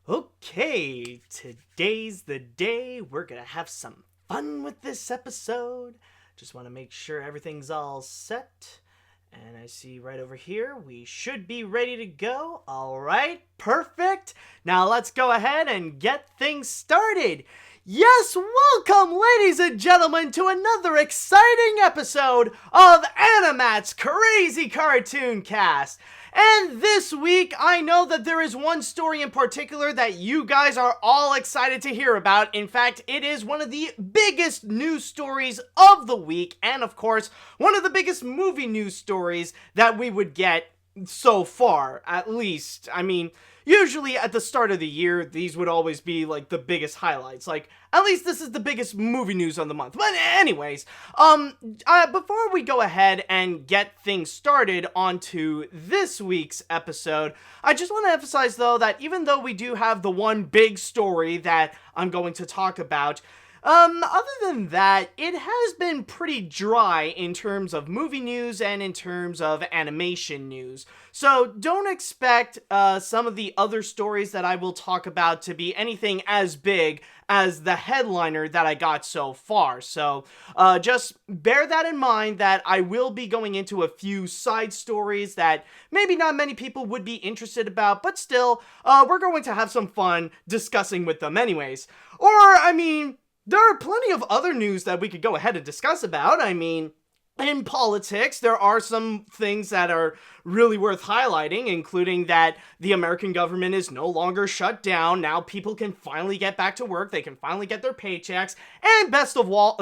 Okay, today's the day. We're gonna have some fun with this episode. Just want to make sure everything's all set. And I see right over here, we should be ready to go. All right, perfect. Now let's go ahead and get things started. Yes, welcome, ladies and gentlemen, to another exciting episode of AniMat's Crazy Cartoon Cast. And this week, I know that there is one story in particular that you guys are all excited to hear about. In fact, it is one of the biggest news stories of the week, and of course, one of the biggest movie news stories that we would get so far, at least. I mean, usually at the start of the year, these would always be like the biggest highlights. Like, at least this is the biggest movie news of the month. But anyways, before we go ahead and get things started onto this week's episode, I just want to emphasize though that even though we do have the one big story that I'm going to talk about, other than that, it has been pretty dry in terms of movie news and in terms of animation news. So don't expect some of the other stories that I will talk about to be anything as big as the headliner that I got so far. So just bear that in mind that I will be going into a few side stories that maybe not many people would be interested about, but still, we're going to have some fun discussing with them anyways. Or, I mean, there are plenty of other news that we could go ahead and discuss about. I mean, in politics, there are some things that are really worth highlighting, including that the American government is no longer shut down. Now people can finally get back to work. They can finally get their paychecks. And best of all,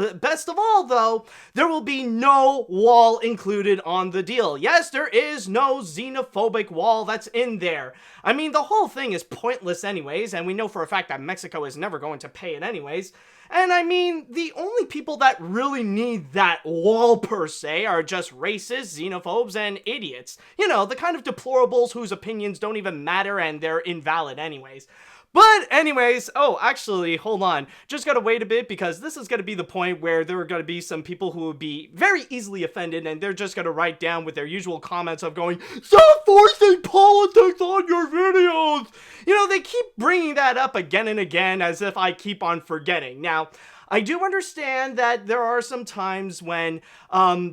though, there will be no wall included on the deal. Yes, there is no xenophobic wall that's in there. I mean, the whole thing is pointless anyways, and we know for a fact that Mexico is never going to pay it anyways. And I mean, the only people that really need that wall per se are just racists, xenophobes, and idiots. You know, the kind of deplorables whose opinions don't even matter and they're invalid anyways. But anyways, oh, actually, hold on. Just gotta wait a bit because this is gonna be the point where there are gonna be some people who will be very easily offended and they're just gonna write down with their usual comments of going, "Stop forcing politics on your videos!" You know, they keep bringing that up again and again as if I keep on forgetting. Now, I do understand that there are some times when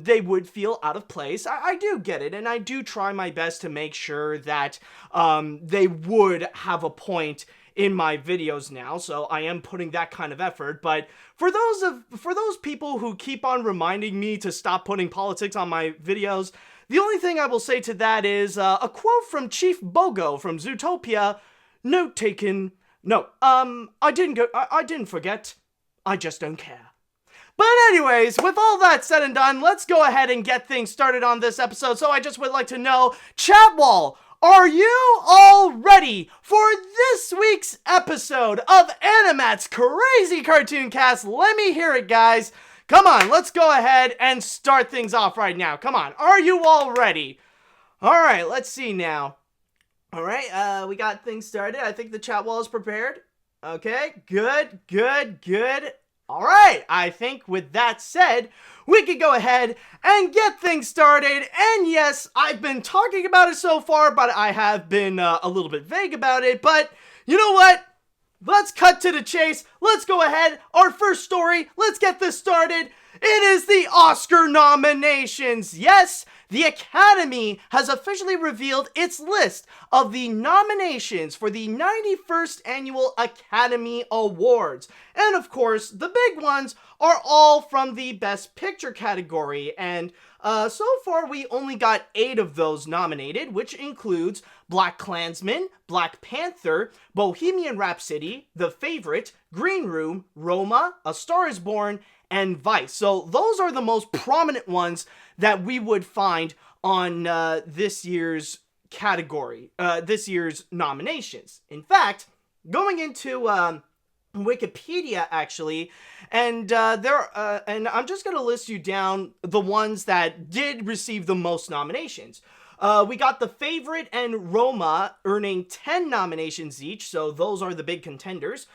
they would feel out of place. I do get it, and I do try my best to make sure that they would have a point in my videos now, so I am putting that kind of effort. But for those people who keep on reminding me to stop putting politics on my videos, the only thing I will say to that is a quote from Chief Bogo from Zootopia. Note taken. No, I didn't forget. I just don't care. But anyways, with all that said and done, let's go ahead and get things started on this episode. So I just would like to know, chat wall, are you all ready for this week's episode of AniMat's Crazy Cartoon Cast? Let me hear it, guys. Come on, let's go ahead and start things off right now. Come on, are you all ready? All right, let's see now. All right, we got things started. I think the chat wall is prepared. Okay, good. All right, I think with that said, we could go ahead and get things started. And yes, I've been talking about it so far, but I have been a little bit vague about it. But you know what? Let's cut to the chase. Let's go ahead. Our first story, let's get this started. It is the Oscar nominations. Yes, the Academy has officially revealed its list of the nominations for the 91st Annual Academy Awards. And of course, the big ones are all from the Best Picture category. And so far, we only got 8 of those nominated, which includes BlacKkKlansman, Black Panther, Bohemian Rhapsody, The Favorite, Green Room, Roma, A Star is Born, and Vice. So those are the most prominent ones that we would find on this year's category, this year's nominations. In fact, going into Wikipedia actually, and and I'm just gonna list you down the ones that did receive the most nominations. We got The Favorite and Roma earning 10 nominations each, so those are the big contenders.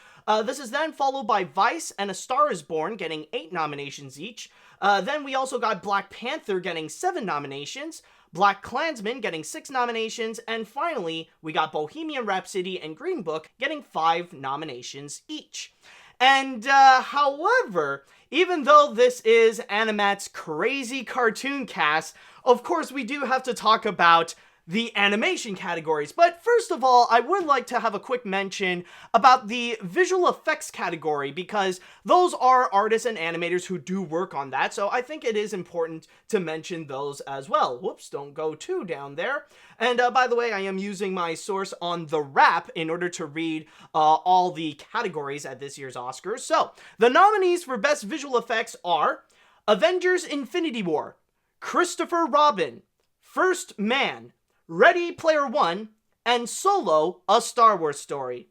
This is then followed by Vice and A Star is Born getting 8 nominations each. Then we also got Black Panther getting 7 nominations, BlacKkKlansman getting 6 nominations, and finally, we got Bohemian Rhapsody and Green Book getting 5 nominations each. And, however, even though this is AniMat's crazy cartoon cast, of course we do have to talk about the animation categories. But first of all, I would like to have a quick mention about the visual effects category, because those are artists and animators who do work on that, so I think it is important to mention those as well. Whoops, don't go too down there. And by the way, I am using my source on The Wrap in order to read all the categories at this year's Oscars. So, the nominees for Best Visual Effects are Avengers: Infinity War, Christopher Robin, First Man, Ready Player One, and Solo: A Star Wars Story.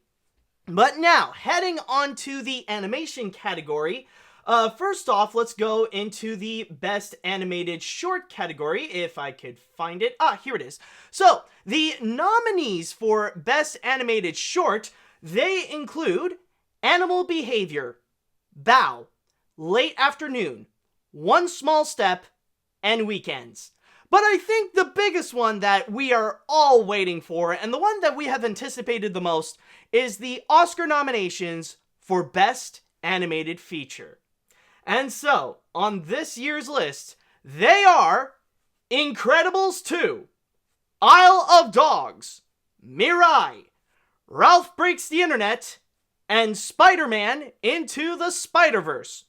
But now, heading on to the animation category, first off, let's go into the Best Animated Short category, if I could find it. Here it is. So, the nominees for Best Animated Short, they include Animal Behavior, Bow, Late Afternoon, One Small Step, and Weekends. But I think the biggest one that we are all waiting for, and the one that we have anticipated the most, is the Oscar nominations for Best Animated Feature. And so, on this year's list, they are Incredibles 2, Isle of Dogs, Mirai, Ralph Breaks the Internet, and Spider-Man Into the Spider-Verse.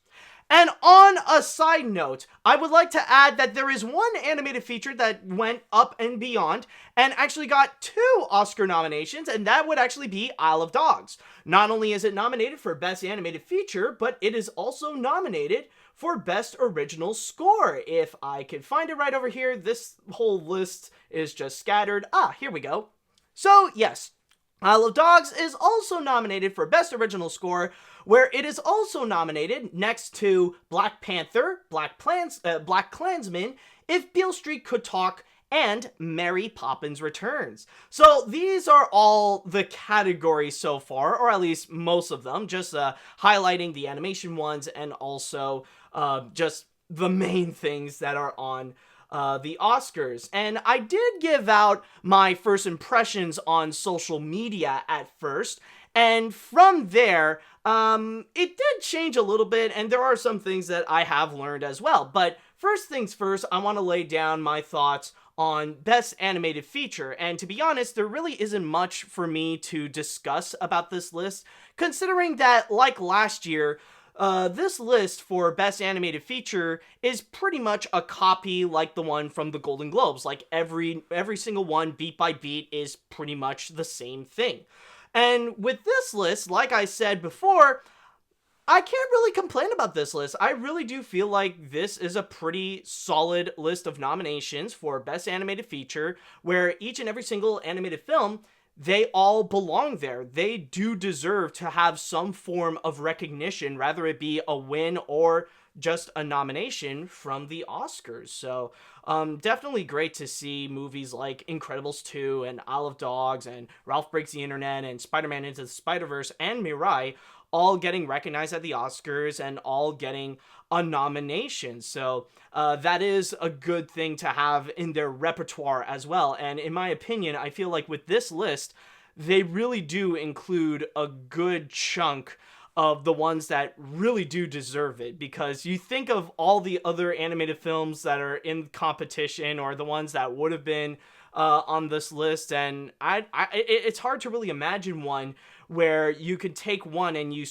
And on a side note, I would like to add that there is one animated feature that went up and beyond and actually got 2 Oscar nominations, and that would actually be Isle of Dogs. Not only is it nominated for Best Animated Feature, but it is also nominated for Best Original Score. If I could find it right over here, this whole list is just scattered. Here we go. So, yes, Isle of Dogs is also nominated for Best Original Score, where it is also nominated next to Black Panther, BlacKkKlansman, If Beale Street Could Talk, and Mary Poppins Returns. So these are all the categories so far, or at least most of them, just highlighting the animation ones and also just the main things that are on the Oscars. And I did give out my first impressions on social media at first, and from there, it did change a little bit, and there are some things that I have learned as well. But first things first, I want to lay down my thoughts on Best Animated Feature, and to be honest, there really isn't much for me to discuss about this list, considering that, like last year, this list for Best Animated Feature is pretty much a copy like the one from the Golden Globes. Like, every single one, beat by beat, is pretty much the same thing. And with this list, like I said before, I can't really complain about this list. I really do feel like this is a pretty solid list of nominations for Best Animated Feature, where each and every single animated film, they all belong there. They do deserve to have some form of recognition, rather it be a win or just a nomination from the Oscars. So, definitely great to see movies like Incredibles 2 and Isle of Dogs and Ralph Breaks the Internet and Spider-Man Into the Spider-Verse and Mirai all getting recognized at the Oscars and all getting a nomination. So that is a good thing to have in their repertoire as well. And in my opinion, I feel like with this list, they really do include a good chunk of the ones that really do deserve it, because you think of all the other animated films that are in competition or the ones that would have been on this list, and it's hard to really imagine one where you could take one and you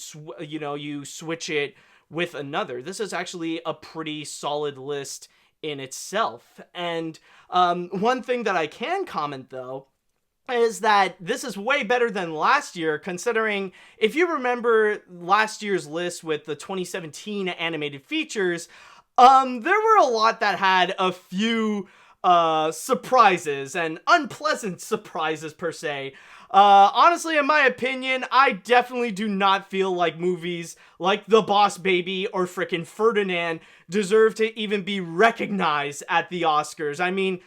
switch it with another. This is actually a pretty solid list in itself. And one thing that I can comment though is that this is way better than last year, considering if you remember last year's list with the 2017 animated features, there were a lot that had a few surprises and unpleasant surprises per se. Honestly, in my opinion, I definitely do not feel like movies like The Boss Baby or frickin' Ferdinand deserve to even be recognized at the Oscars. I mean,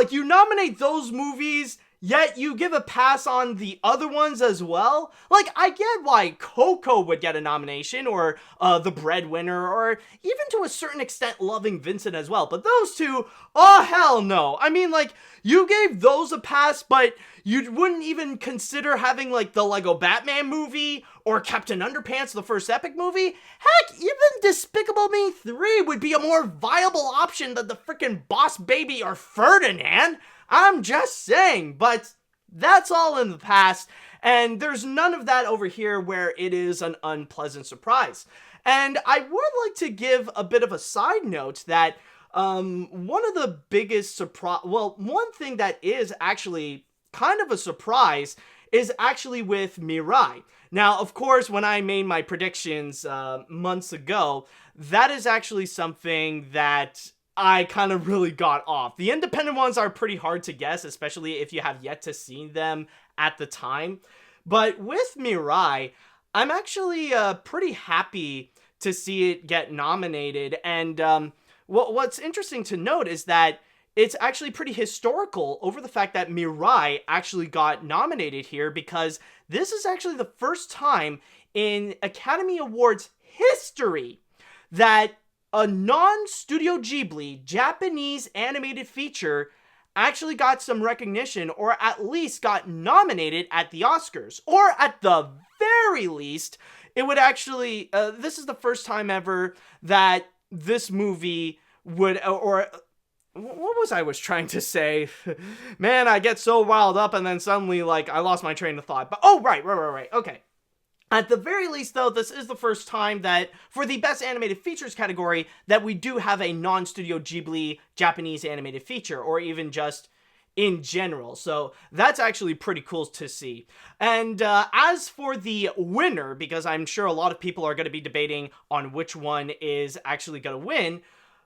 you nominate those movies, yet you give a pass on the other ones as well? Like, I get why Coco would get a nomination, or The Breadwinner, or even to a certain extent Loving Vincent as well, but those two, oh hell no. I mean, like, you gave those a pass, but you wouldn't even consider having, like, the Lego Batman movie, or Captain Underpants, the first Epic movie? Heck, even Despicable Me 3 would be a more viable option than the freaking Boss Baby or Ferdinand. I'm just saying, but that's all in the past, and there's none of that over here where it is an unpleasant surprise. And I would like to give a bit of a side note that one of the biggest surprise, well, one thing that is actually kind of a surprise is actually with Mirai. Now, of course, when I made my predictions months ago, that is actually something that I kind of really got off. The independent ones are pretty hard to guess, especially if you have yet to see them at the time. But with Mirai, I'm actually pretty happy to see it get nominated. And what's interesting to note is that it's actually pretty historical over the fact that Mirai actually got nominated here, because this is actually the first time in Academy Awards history that a non-Studio Ghibli Japanese animated feature actually got some recognition, or at least got nominated at the Oscars. Or at the very least, it would actually, this is the first time ever that this movie would, or what was trying to say? Man, I get so riled up and then suddenly, like, I lost my train of thought. But, oh, right, okay. At the very least, though, this is the first time that, for the Best Animated Features category, that we do have a non-Studio Ghibli Japanese animated feature, or even just in general. So that's actually pretty cool to see. And as for the winner, because I'm sure a lot of people are going to be debating on which one is actually going to win,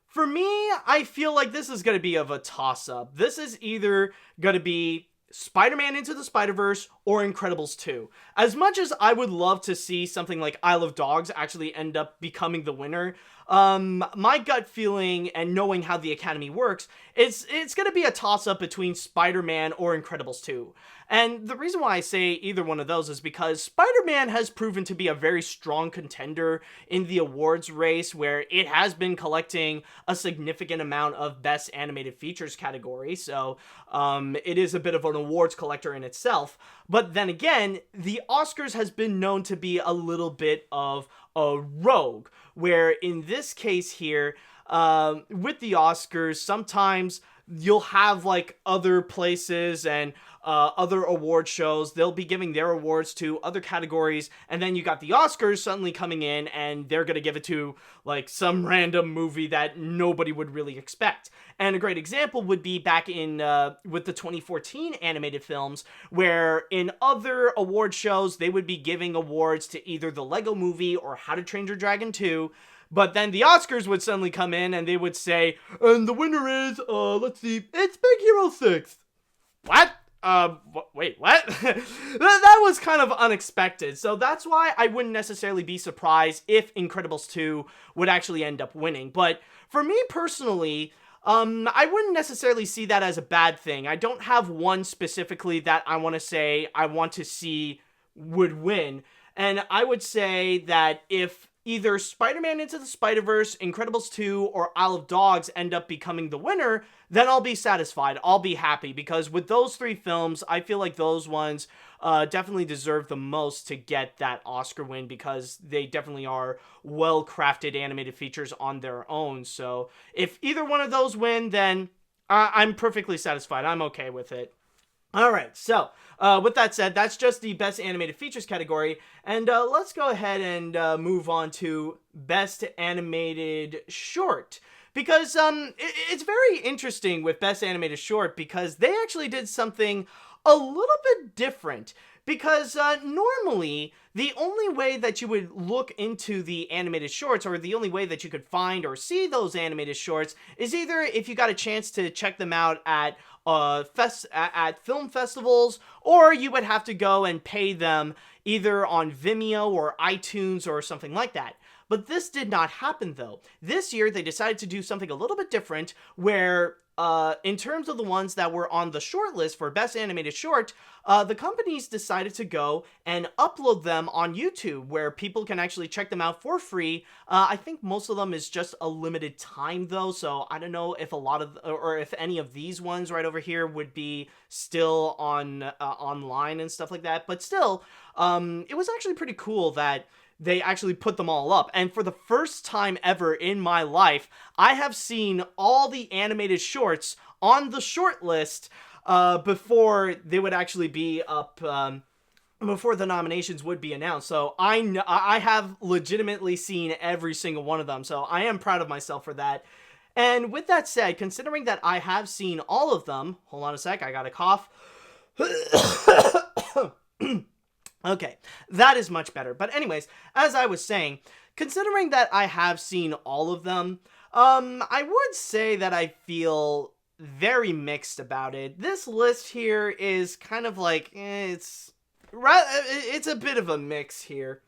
for me, I feel like this is going to be of a toss-up. This is either going to be Spider-Man Into the Spider-Verse or Incredibles 2. As much as I would love to see something like Isle of Dogs actually end up becoming the winner, my gut feeling and knowing how the Academy works, it's going to be a toss-up between Spider-Man or Incredibles 2. And the reason why I say either one of those is because Spider-Man has proven to be a very strong contender in the awards race, where it has been collecting a significant amount of Best Animated Features category, so it is a bit of an awards collector in itself. But then again, the Oscars has been known to be a little bit of a rogue, where in this case here, with the Oscars, sometimes you'll have like other places and other award shows, they'll be giving their awards to other categories, and then you got the Oscars suddenly coming in and they're gonna give it to like some random movie that nobody would really expect. And a great example would be back in with the 2014 animated films, where in other award shows they would be giving awards to either the Lego Movie or How to Train Your Dragon 2. But then the Oscars would suddenly come in and they would say, and the winner is, let's see, it's Big Hero 6. What? Wait, what? That was kind of unexpected. So that's why I wouldn't necessarily be surprised if Incredibles 2 would actually end up winning. But for me personally, I wouldn't necessarily see that as a bad thing. I don't have one specifically that I want to say I want to see would win. And I would say that if either Spider-Man Into the Spider-Verse, Incredibles 2, or Isle of Dogs end up becoming the winner, then I'll be satisfied. I'll be happy, because with those three films, I feel like those ones definitely deserve the most to get that Oscar win, because they definitely are well-crafted animated features on their own. So if either one of those win, then I'm perfectly satisfied. I'm okay with it. Alright, so, with that said, that's just the Best Animated Features category, and let's go ahead and move on to Best Animated Short. Because it's very interesting with Best Animated Short, because they actually did something a little bit different. Because normally, the only way that you would look into the animated shorts, or the only way that you could find or see those animated shorts, is either if you got a chance to check them out at film festivals, or you would have to go and pay them either on Vimeo or iTunes or something like that. But this did not happen, though. This year, they decided to do something a little bit different, where in terms of the ones that were on the short list for Best Animated Short, the companies decided to go and upload them on YouTube, where people can actually check them out for free. I think most of them is just a limited time, though, so I don't know if a lot of, or if any of these ones right over here would be still on online and stuff like that. But still, it was actually pretty cool that they actually put them all up. And for the first time ever in my life, I have seen all the animated shorts on the short list before they would actually be up, before the nominations would be announced. So I have legitimately seen every single one of them. So I am proud of myself for that. And with that said, considering that I have seen all of them, hold on a sec, I got a cough. Okay, that is much better. But anyways, as I was saying, considering that I have seen all of them, I would say that I feel very mixed about it. This list here is kind of like, it's a bit of a mix here.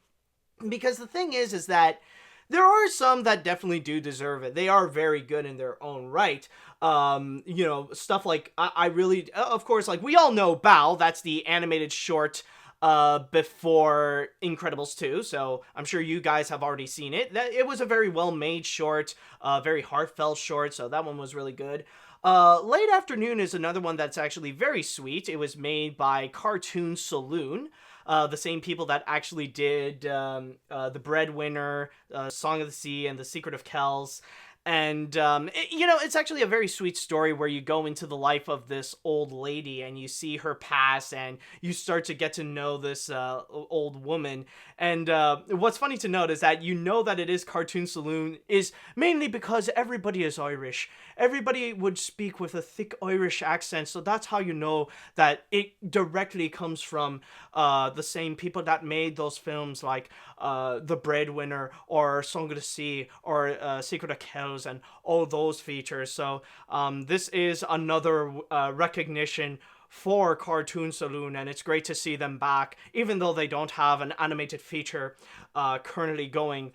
Because the thing is that there are some that definitely do deserve it. They are very good in their own right. You know, stuff like, I really, of course, like, we all know Bao, that's the animated short before Incredibles 2, so I'm sure you guys have already seen it. It was a very well-made short, very heartfelt short, so that one was really good. Late Afternoon is another one that's actually very sweet. It was made by Cartoon Saloon, the same people that actually did The Breadwinner, Song of the Sea, and The Secret of Kells. And, you know, it's actually a very sweet story where you go into the life of this old lady and you see her pass and you start to get to know this old woman. And what's funny to note is that you know that it is Cartoon Saloon is mainly because everybody is Irish. Everybody would speak with a thick Irish accent, so that's how you know that it directly comes from the same people that made those films like The Breadwinner or Song of the Sea or Secret of Kells and all those features. So this is another recognition for Cartoon Saloon, and it's great to see them back, even though they don't have an animated feature currently going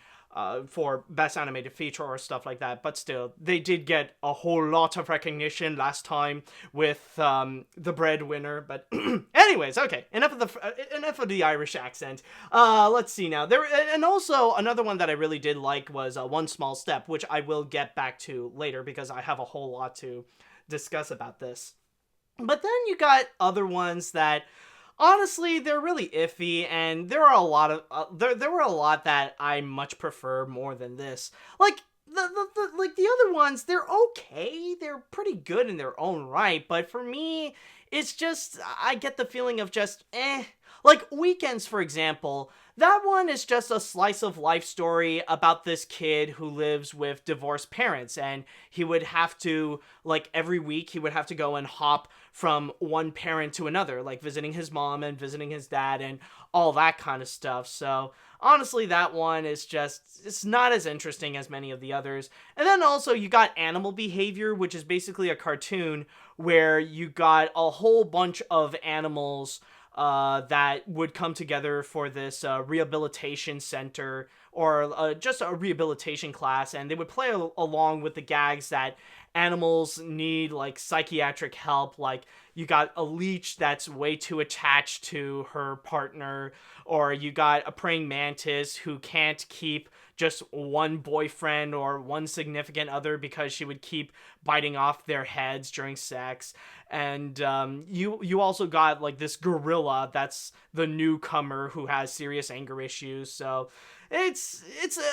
for Best Animated Feature or stuff like that, but still, they did get a whole lot of recognition last time with The Breadwinner. But anyways, okay, enough of the Irish accent. Let's see now. And also another one that I really did like was One Small Step, which I will get back to later because I have a whole lot to discuss about this. But then you got other ones that, honestly, they're really iffy, and there are a lot of there were a lot that I much prefer more than this. Like the other ones, they're okay, they're pretty good in their own right, but for me, it's just I get the feeling of just Like Weekends, for example. That one is just a slice of life story about this kid who lives with divorced parents, and he would have to, like, every week he would have to go and hop from one parent to another, like visiting his mom and visiting his dad and all that kind of stuff. So honestly, that one is just, it's not as interesting as many of the others. And then also you got Animal Behavior, which is basically a cartoon where you got a whole bunch of animals that would come together for this rehabilitation center or just a rehabilitation class, and they would play along with the gags that animals need, like psychiatric help. Like you got a leech that's way too attached to her partner, or you got a praying mantis who can't keep just one boyfriend or one significant other because she would keep biting off their heads during sex. And you also got like this gorilla that's the newcomer who has serious anger issues. So it's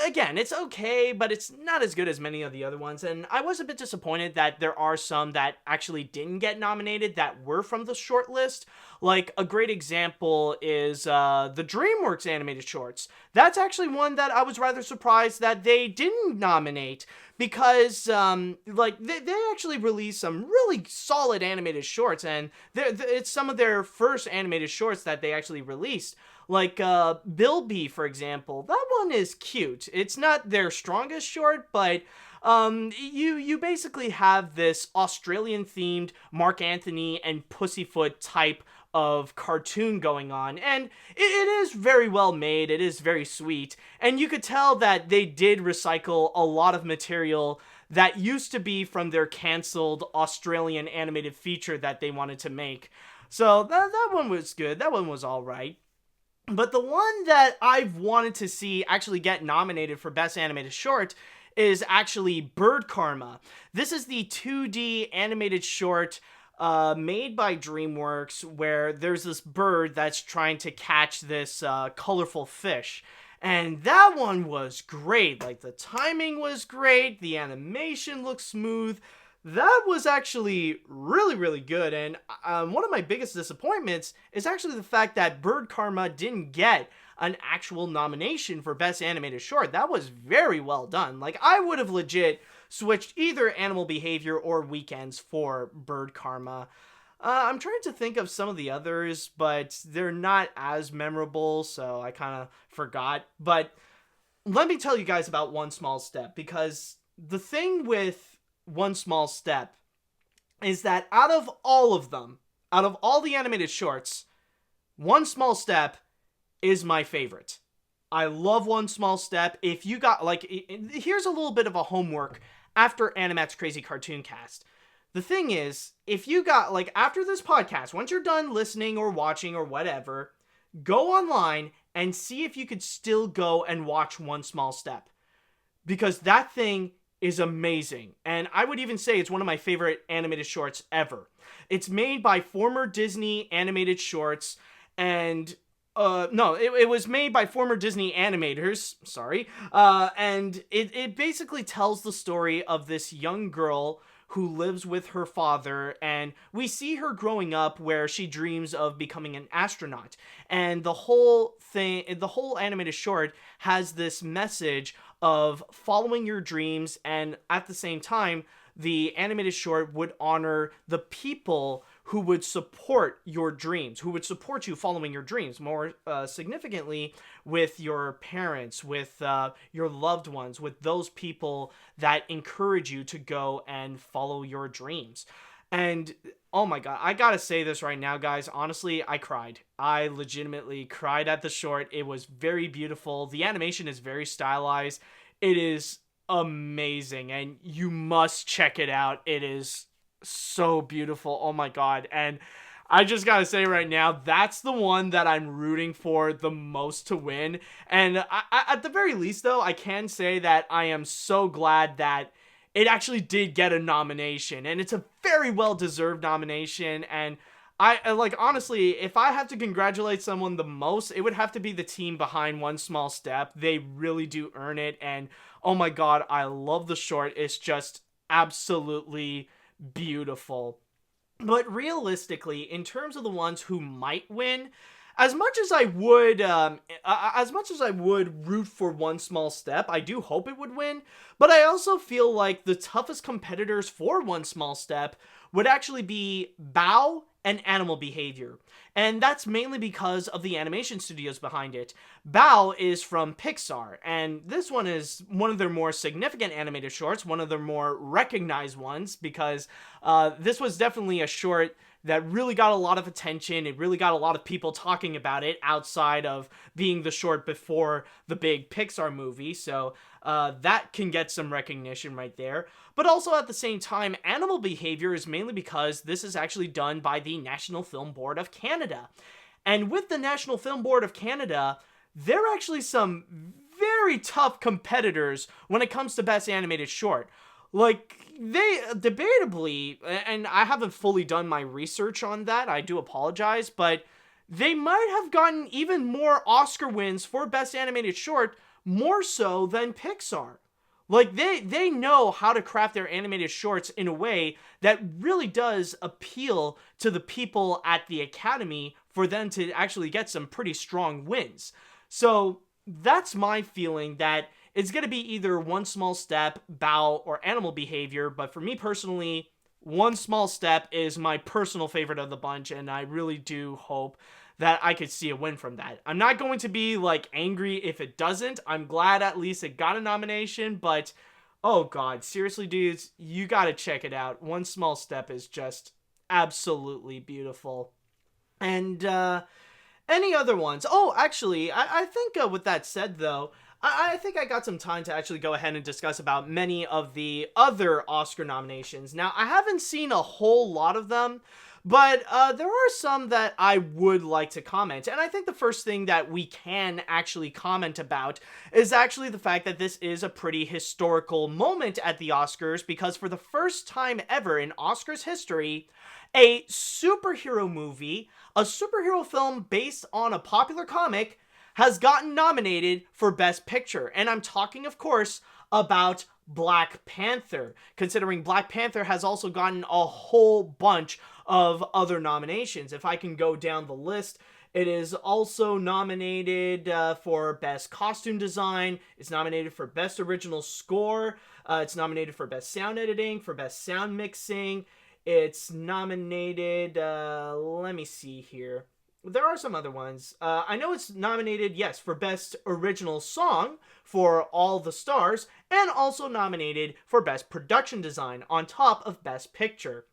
again, it's okay, but it's not as good as many of the other ones. And I was a bit disappointed that there are some that actually didn't get nominated that were from the short list. Like a great example is the DreamWorks animated shorts. That's actually one that I was rather surprised that they didn't nominate, because like they actually released some really solid animated shorts, and it's some of their first animated shorts that they actually released. Like Bilby, for example. That one is cute. It's not their strongest short, but you basically have this Australian themed Mark Anthony and Pussyfoot type of cartoon going on, and it is very well made. It is very sweet, and you could tell that they did recycle a lot of material that used to be from their canceled Australian animated feature that they wanted to make. So that one was good. That one was all right. But the one that I've wanted to see actually get nominated for Best Animated Short is actually Bird Karma. This is the 2D animated short made by DreamWorks, where there's this bird that's trying to catch this colorful fish. And that one was great. Like, the timing was great, the animation looked smooth. That was actually really, really good. And one of my biggest disappointments is actually the fact that Bird Karma didn't get an actual nomination for Best Animated Short. That was very well done. Like, I would have legit switched either Animal Behavior or Weekends for Bird Karma. I'm trying to think of some of the others, but they're not as memorable, so I kind of forgot. But let me tell you guys about One Small Step, because the thing with One Small Step is that out of all of them, out of all the animated shorts, One Small Step is my favorite. I love One Small Step. If you got, like, here's a little bit of a homework after AniMat's Crazy Cartoon Cast. The thing is, if you got, like, after this podcast, once you're done listening or watching or whatever, go online and see if you could still go and watch One Small Step. Because that thing is amazing. And I would even say it's one of my favorite animated shorts ever. It's made by former Disney animated shorts, and it was made by former Disney animators, sorry, and it basically tells the story of this young girl who lives with her father, and we see her growing up where she dreams of becoming an astronaut. And the whole animated short has this message of following your dreams, and at the same time, the animated short would honor the people who would support your dreams, who would support you following your dreams, more significantly with your parents, with your loved ones, with those people that encourage you to go and follow your dreams. And oh my god, I gotta say this right now, guys. Honestly, I cried. I legitimately cried at the short. It was very beautiful. The animation is very stylized. It is amazing, and you must check it out. It is so beautiful. Oh my god. And I just gotta say right now, that's the one that I'm rooting for the most to win. And at the very least, though, I can say that I am so glad that it actually did get a nomination, and it's a very well-deserved nomination. And I like, honestly, if I have to congratulate someone the most, it would have to be the team behind One Small Step. They really do earn it. And oh my god, I love the short. It's just absolutely beautiful. But realistically, in terms of the ones who might win, as much as I would root for One Small Step, I do hope it would win. But I also feel like the toughest competitors for One Small Step would actually be Bao and Animal Behavior. And that's mainly because of the animation studios behind it. Bao is from Pixar, and this one is one of their more significant animated shorts, one of their more recognized ones, because this was definitely a short that really got a lot of attention. It really got a lot of people talking about it outside of being the short before the big Pixar movie. So that can get some recognition right there. But also at the same time, Animal Behavior is mainly because this is actually done by the National Film Board of Canada. And with the National Film Board of Canada, there are actually some very tough competitors when it comes to Best Animated Short. Like, they debatably, and I haven't fully done my research on that, I do apologize, but they might have gotten even more Oscar wins for Best Animated Short, more so than Pixar. Like, they know how to craft their animated shorts in a way that really does appeal to the people at the Academy for them to actually get some pretty strong wins. So that's my feeling, that it's going to be either One Small Step, Bao, or Animal Behavior. But for me personally, One Small Step is my personal favorite of the bunch, and I really do hope that I could see a win from that. I'm not going to be, like, angry if it doesn't. I'm glad at least it got a nomination, but oh god, seriously, dudes, you gotta check it out. One Small Step is just absolutely beautiful. And any other ones? Oh, actually, I think with that said, though, I think I got some time to actually go ahead and discuss about many of the other Oscar nominations. Now, I haven't seen a whole lot of them, but there are some that I would like to comment. And I think the first thing that we can actually comment about is actually the fact that this is a pretty historical moment at the Oscars, because for the first time ever in Oscars history, a superhero movie, a superhero film based on a popular comic, has gotten nominated for Best Picture. And I'm talking, of course, about Black Panther, considering Black Panther has also gotten a whole bunch of other nominations. If I can go down the list, it is also nominated for Best Costume Design. It's nominated for Best Original Score. It's nominated for Best Sound Editing, for Best Sound Mixing. It's nominated, let me see here. There are some other ones. I know it's nominated, yes, for Best Original Song for All the Stars, and also nominated for Best Production Design on top of Best Picture.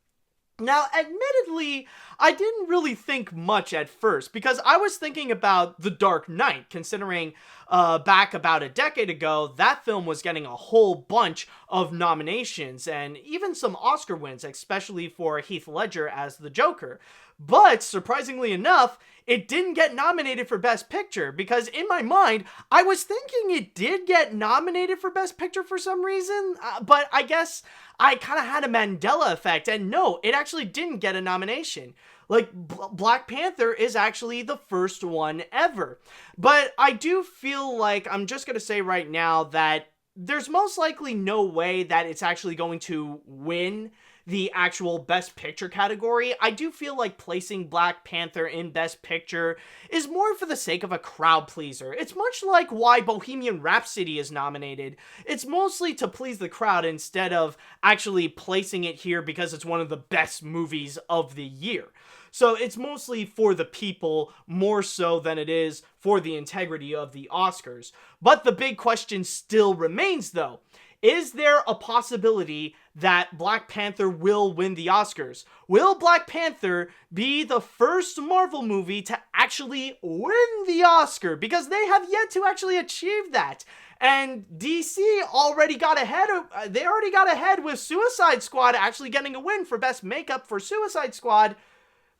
Now, admittedly, I didn't really think much at first, because I was thinking about The Dark Knight, considering back about a decade ago, that film was getting a whole bunch of nominations, and even some Oscar wins, especially for Heath Ledger as the Joker. But, surprisingly enough, it didn't get nominated for Best Picture, because in my mind, I was thinking it did get nominated for Best Picture for some reason, but I guess I kind of had a Mandela effect, and no, it actually didn't get a nomination. Like, Black Panther is actually the first one ever. But I do feel like, I'm just going to say right now that there's most likely no way that it's actually going to win the actual Best Picture category. I do feel like placing Black Panther in Best Picture is more for the sake of a crowd pleaser. It's much like why Bohemian Rhapsody is nominated. It's mostly to please the crowd instead of actually placing it here because it's one of the best movies of the year. So it's mostly for the people more so than it is for the integrity of the Oscars. But the big question still remains, though. Is there a possibility that Black Panther will win the Oscars? Will Black Panther be the first Marvel movie to actually win the Oscar? Because they have yet to actually achieve that. And DC already got ahead. They already got ahead with Suicide Squad actually getting a win for Best Makeup for Suicide Squad.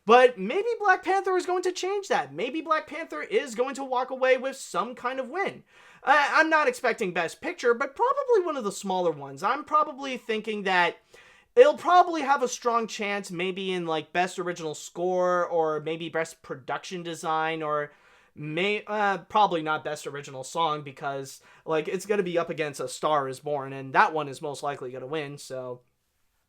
But maybe Black Panther is going to change that. Maybe Black Panther is going to walk away with some kind of win. I'm not expecting Best Picture, but probably one of the smaller ones. I'm probably thinking that it'll probably have a strong chance maybe in like Best Original Score or maybe Best Production Design, or probably not Best Original Song, because like it's going to be up against A Star Is Born, and that one is most likely going to win, so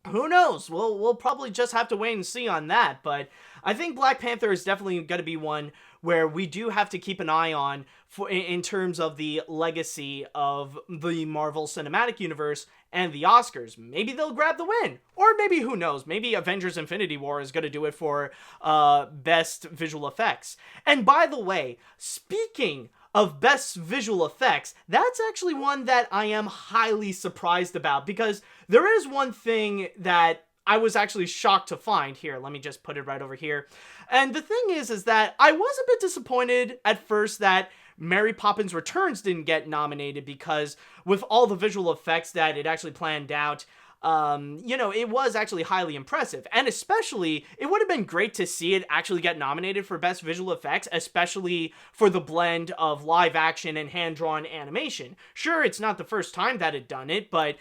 who knows? We'll probably just have to wait and see on that, but I think Black Panther is definitely going to be one where we do have to keep an eye on in terms of the legacy of the Marvel Cinematic Universe and the Oscars. Maybe they'll grab the win, or maybe, who knows, maybe Avengers Infinity War is going to do it for Best Visual Effects. And by the way, speaking of Best Visual Effects, that's actually one that I am highly surprised about, because there is one thing that I was actually shocked to find. Here, let me just put it right over here. And the thing is that I was a bit disappointed at first that Mary Poppins Returns didn't get nominated, because with all the visual effects that it actually planned out, it was actually highly impressive. And especially, it would have been great to see it actually get nominated for Best Visual Effects, especially for the blend of live action and hand-drawn animation. Sure, it's not the first time that it done it, but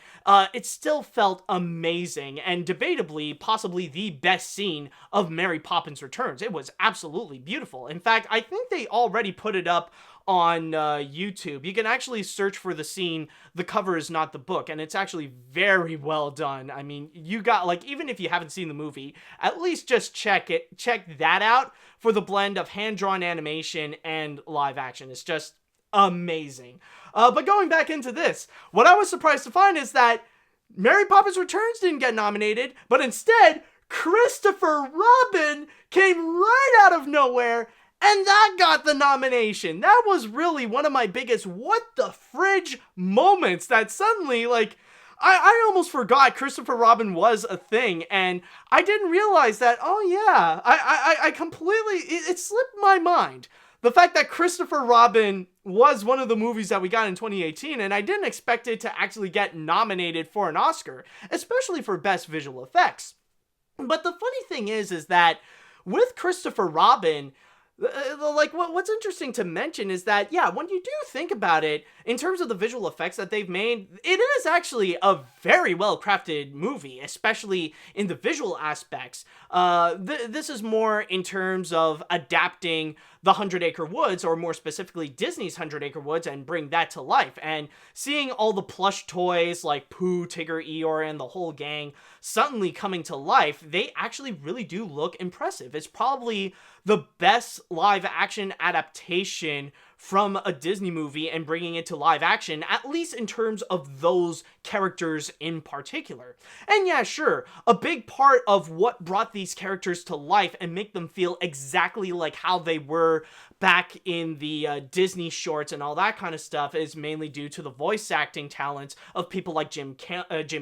it still felt amazing, and debatably, possibly the best scene of Mary Poppins Returns. It was absolutely beautiful. In fact, I think they already put it up on YouTube. You can actually search for the scene, The Cover Is Not the Book, and it's actually very well done. I mean, you got, like, even if you haven't seen the movie, at least just check that out for the blend of hand-drawn animation and live action. It's just amazing. But going back into this, what I was surprised to find is that Mary Poppins Returns didn't get nominated, but instead, Christopher Robin came right out of nowhere, and that got the nomination. That was really one of my biggest what the fridge moments, that suddenly, like, I almost forgot Christopher Robin was a thing, and I didn't realize that, oh yeah, I completely, it slipped my mind the fact that Christopher Robin was one of the movies that we got in 2018, and I didn't expect it to actually get nominated for an Oscar, especially for Best Visual Effects. But the funny thing is that with Christopher Robin, like, what's interesting to mention is that, yeah, when you do think about it, in terms of the visual effects that they've made, it is actually a very well-crafted movie, especially in the visual aspects. This is more in terms of adapting the Hundred Acre Woods, or more specifically Disney's Hundred Acre Woods, and bring that to life. And seeing all the plush toys like Pooh, Tigger, Eeyore, and the whole gang suddenly coming to life, they actually really do look impressive. It's probably the best live action adaptation from a Disney movie and bringing it to live action, at least in terms of those characters in particular. And yeah, sure, a big part of what brought these characters to life and make them feel exactly like how they were back in the Disney shorts and all that kind of stuff is mainly due to the voice acting talents of people like Jim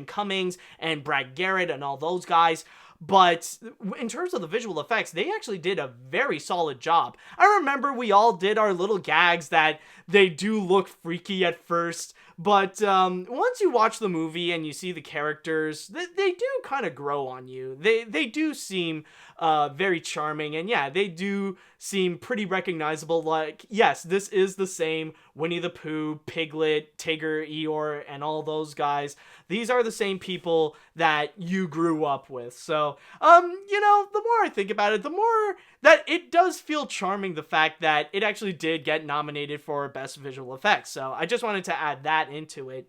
Cummings and Brad Garrett and all those guys. But in terms of the visual effects, they actually did a very solid job. I remember we all did our little gags that they do look freaky at first, but once you watch the movie and you see the characters, they do kind of grow on you. They do seem very charming, and yeah, they do seem pretty recognizable. Like, yes, this is the same Winnie the Pooh, Piglet, Tigger, Eeyore, and all those guys. These are the same people that you grew up with. So, the more I think about it, the more that it does feel charming, the fact that it actually did get nominated for Best Visual Effects. So I just wanted to add that into it.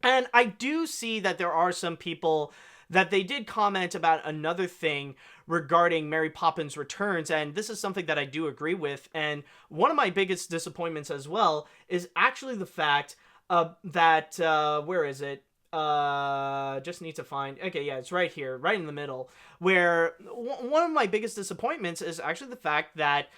And I do see that there are some people that they did comment about another thing regarding Mary Poppins Returns, and this is something that I do agree with. And one of my biggest disappointments as well is actually the fact that, where is it? Just need to find, okay, yeah, it's right here, right in the middle, where one of my biggest disappointments is actually the fact that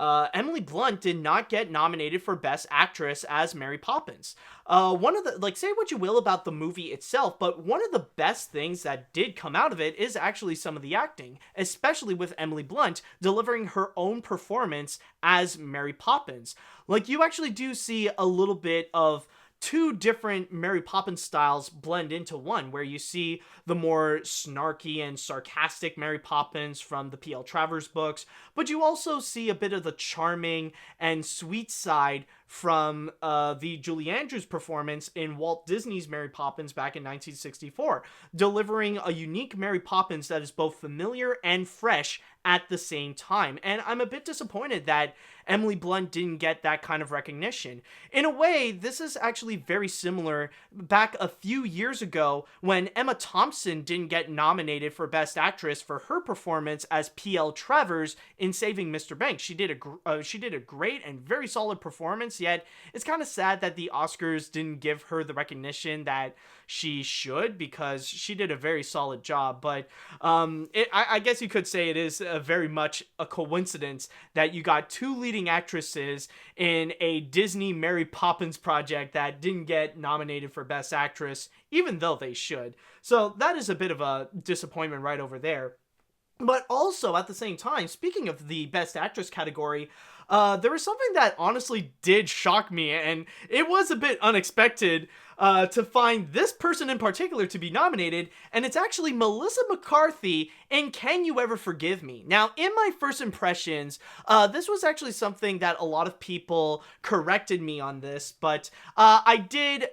Emily Blunt did not get nominated for Best Actress as Mary Poppins. One of the, like, say what you will about the movie itself, but one of the best things that did come out of it is actually some of the acting, especially with Emily Blunt delivering her own performance as Mary Poppins. Like, you actually do see a little bit of two different Mary Poppins styles blend into one, where you see the more snarky and sarcastic Mary Poppins from the P.L. Travers books, but you also see a bit of the charming and sweet side from the Julie Andrews performance in Walt Disney's Mary Poppins back in 1964, delivering a unique Mary Poppins that is both familiar and fresh at the same time. And I'm a bit disappointed that Emily Blunt didn't get that kind of recognition. In a way, this is actually very similar back a few years ago when Emma Thompson didn't get nominated for Best Actress for her performance as P.L. Travers in Saving Mr. Banks. She did a great and very solid performance, yet it's kind of sad that the Oscars didn't give her the recognition that she should, because she did a very solid job. But I guess you could say it is very much a coincidence that you got two leading actresses in a Disney Mary Poppins project that didn't get nominated for Best Actress, even though they should. So that is a bit of a disappointment right over there. But also, at the same time, speaking of the Best Actress category, there was something that honestly did shock me, and it was a bit unexpected to find this person in particular to be nominated, and it's actually Melissa McCarthy in Can You Ever Forgive Me? Now, in my first impressions, this was actually something that a lot of people corrected me on this, but I did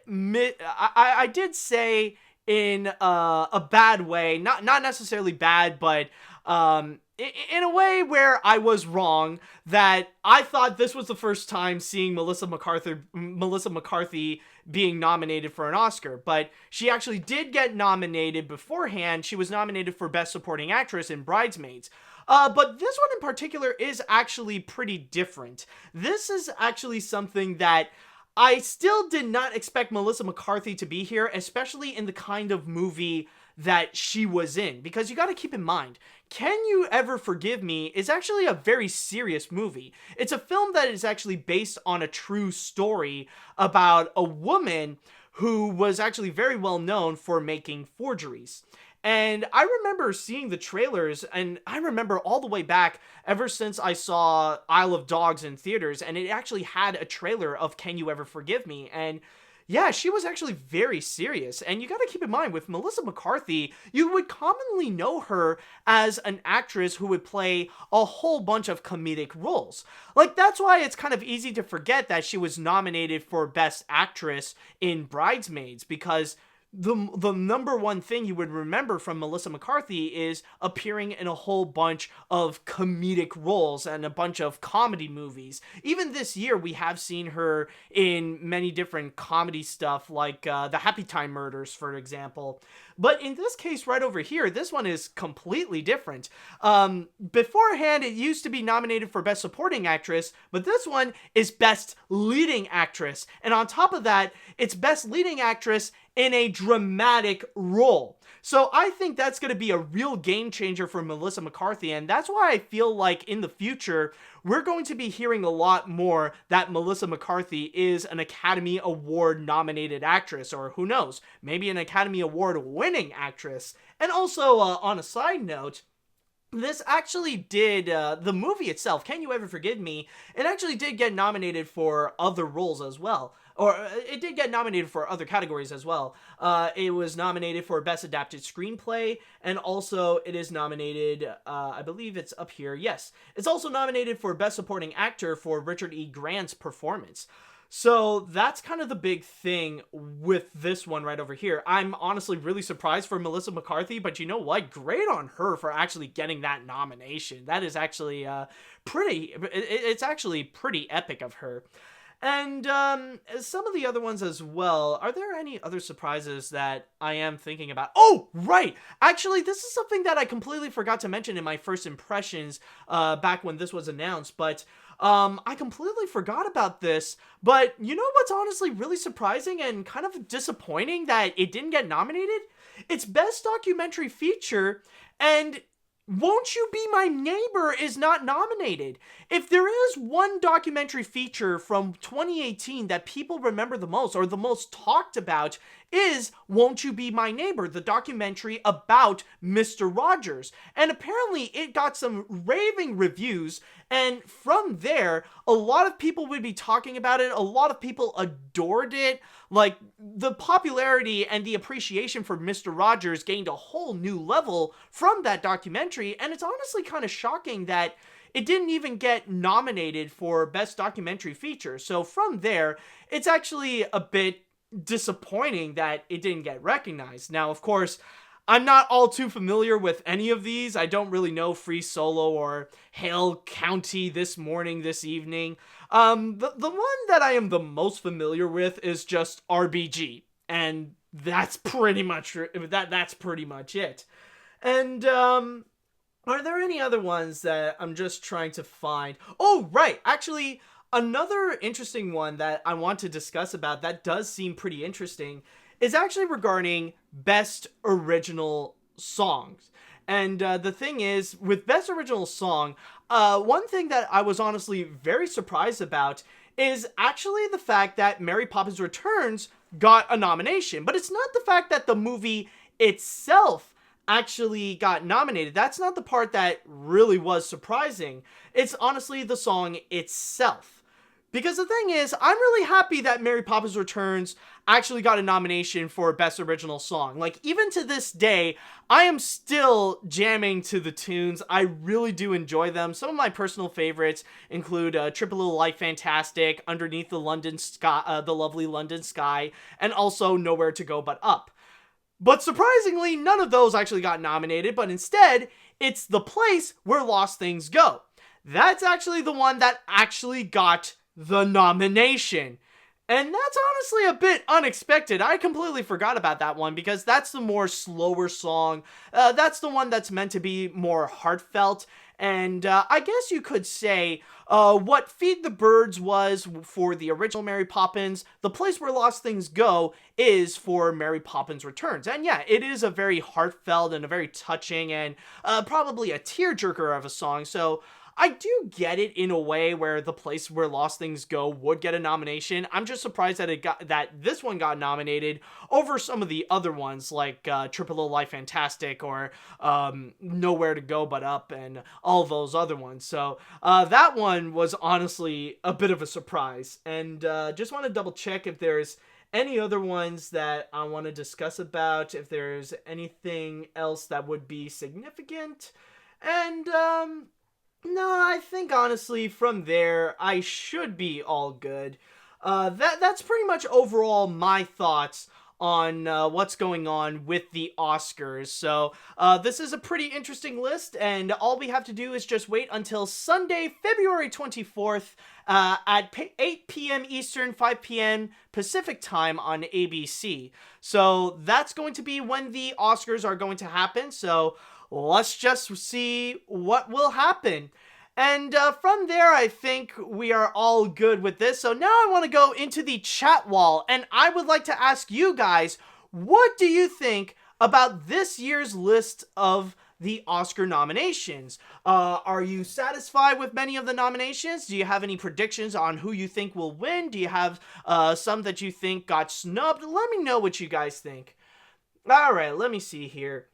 say in a bad way, not necessarily bad, but in a way where I was wrong, that I thought this was the first time seeing Melissa McCarthy being nominated for an Oscar, but she actually did get nominated beforehand. She was nominated for Best Supporting Actress in Bridesmaids. But this one in particular is actually pretty different. This is actually something that I still did not expect Melissa McCarthy to be here, especially in the kind of movie that she was in, because you got to keep in mind, Can You Ever Forgive Me is actually a very serious movie. It's a film that is actually based on a true story about a woman who was actually very well known for making forgeries. And I remember seeing the trailers, and I remember all the way back ever since I saw Isle of Dogs in theaters, and it actually had a trailer of Can You Ever Forgive Me? And yeah, she was actually very serious. And you gotta keep in mind, with Melissa McCarthy, you would commonly know her as an actress who would play a whole bunch of comedic roles. Like, that's why it's kind of easy to forget that she was nominated for Best Actress in Bridesmaids, because the number one thing you would remember from Melissa McCarthy is appearing in a whole bunch of comedic roles and a bunch of comedy movies. Even this year, we have seen her in many different comedy stuff, like the Happy Time Murders, for example. But in this case right over here, this one is completely different. Beforehand, it used to be nominated for Best Supporting Actress, but this one is Best Leading Actress. And on top of that, it's Best Leading Actress in a dramatic role. So I think that's going to be a real game changer for Melissa McCarthy, and that's why I feel like in the future, we're going to be hearing a lot more that Melissa McCarthy is an Academy Award nominated actress, or who knows, maybe an Academy Award winning actress. And also, on a side note, this actually did, the movie itself, Can You Ever Forgive Me, it actually did get nominated for other roles as well. Or it did get nominated for other categories as well. It was nominated for Best Adapted Screenplay, and also it is nominated, I believe it's up here, yes. It's also nominated for Best Supporting Actor for Richard E. Grant's performance. So that's kind of the big thing with this one right over here. I'm honestly really surprised for Melissa McCarthy, but you know what? Great on her for actually getting that nomination. That is actually it's actually pretty epic of her. And some of the other ones as well. Are there any other surprises that I am thinking about? Oh, right! Actually, this is something that I completely forgot to mention in my first impressions back when this was announced, but I completely forgot about this. But you know what's honestly really surprising and kind of disappointing that it didn't get nominated? It's Best Documentary Feature, and Won't You Be My Neighbor is not nominated. If there is one documentary feature from 2018 that people remember the most, or the most talked about, is Won't You Be My Neighbor, the documentary about Mr. Rogers. And apparently it got some raving reviews, and from there, a lot of people would be talking about it. A lot of people adored it. Like, the popularity and the appreciation for Mr. Rogers gained a whole new level from that documentary, and it's honestly kind of shocking that it didn't even get nominated for Best Documentary Feature. So from there, it's actually a bit disappointing that it didn't get recognized. Now, of course, I'm not all too familiar with any of these. I don't really know Free Solo or Hale County This Morning, This Evening. The one that I am the most familiar with is just RBG, and that's pretty much that's pretty much it. And are there any other ones that I'm just trying to find? Oh, right, actually, another interesting one that I want to discuss about that does seem pretty interesting is actually regarding Best Original Songs. And the thing is, with Best Original Song, one thing that I was honestly very surprised about is actually the fact that Mary Poppins Returns got a nomination. But it's not the fact that the movie itself actually got nominated. That's not the part that really was surprising. It's honestly the song itself. Because the thing is, I'm really happy that Mary Poppins Returns actually got a nomination for Best Original Song. Like, even to this day, I am still jamming to the tunes. I really do enjoy them. Some of my personal favorites include Triple Little Life Fantastic, Underneath the London Sky, the Lovely London Sky, and also Nowhere to Go But Up. But surprisingly, none of those actually got nominated, but instead, it's The Place Where Lost Things Go. That's actually the one that actually got the nomination. And that's honestly a bit unexpected. I completely forgot about that one because that's the more slower song. That's the one that's meant to be more heartfelt. And I guess you could say what Feed the Birds was for the original Mary Poppins, The Place Where Lost Things Go is for Mary Poppins Returns. And yeah, it is a very heartfelt and a very touching and probably a tearjerker of a song. So I do get it in a way where The Place Where Lost Things Go would get a nomination. I'm just surprised that this one got nominated over some of the other ones like Triple O Life Fantastic or Nowhere to Go But Up and all those other ones. So that one was honestly a bit of a surprise. And just want to double check if there's any other ones that I want to discuss about, if there's anything else that would be significant. And no, I think honestly from there I should be all good. That's pretty much overall my thoughts on what's going on with the Oscars. So this is a pretty interesting list, and all we have to do is just wait until Sunday, February 24th at 8 p.m. Eastern, 5 p.m. Pacific time on ABC. So that's going to be when the Oscars are going to happen. So let's just see what will happen. And from there, I think we are all good with this. So now I want to go into the chat wall, and I would like to ask you guys, what do you think about this year's list of the Oscar nominations? Are you satisfied with many of the nominations? Do you have any predictions on who you think will win? Do you have some that you think got snubbed? Let me know what you guys think. All right, let me see here.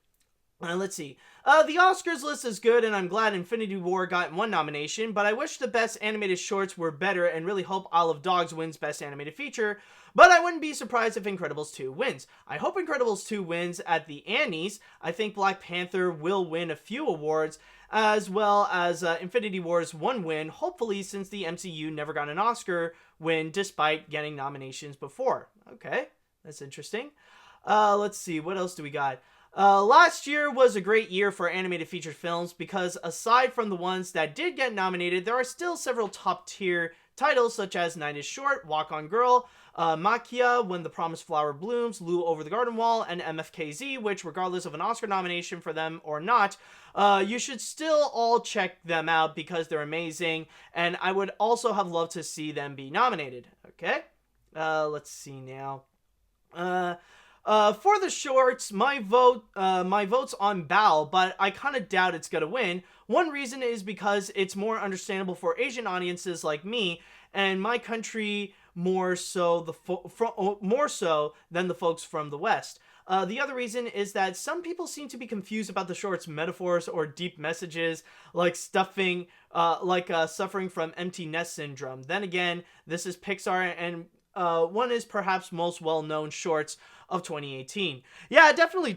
Let's see. The Oscars list is good, and I'm glad Infinity War got one nomination, but I wish the Best Animated Shorts were better and really hope Isle of Dogs wins Best Animated Feature, but I wouldn't be surprised if Incredibles 2 wins. I hope Incredibles 2 wins at the Annies. I think Black Panther will win a few awards, as well as Infinity War's one win, hopefully, since the MCU never got an Oscar win despite getting nominations before. Okay, that's interesting. Let's see, what else do we got? Last year was a great year for animated feature films because aside from the ones that did get nominated, there are still several top-tier titles such as Night is Short, Walk on Girl, Makia, When the Promised Flower Blooms, Lou Over the Garden Wall, and MFKZ, which regardless of an Oscar nomination for them or not, you should still all check them out because they're amazing, and I would also have loved to see them be nominated. Okay? Let's see now. For the shorts, my vote's on Bao, but I kind of doubt it's gonna win. One reason is because it's more understandable for Asian audiences like me and my country more so than the folks from the West. The other reason is that some people seem to be confused about the short's metaphors or deep messages, like suffering from empty nest syndrome. Then again, this is Pixar, and one is perhaps most well-known shorts of 2018. Yeah, definitely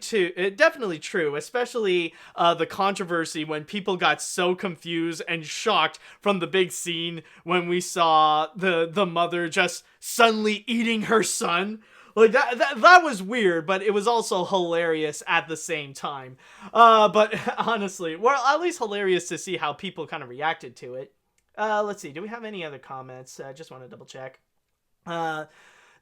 true, especially the controversy when people got so confused and shocked from the big scene when we saw the mother just suddenly eating her son. Like, that was weird, but it was also hilarious at the same time. But honestly, well, at least hilarious to see how people kind of reacted to it. Let's see, do we have any other comments? I just want to double check.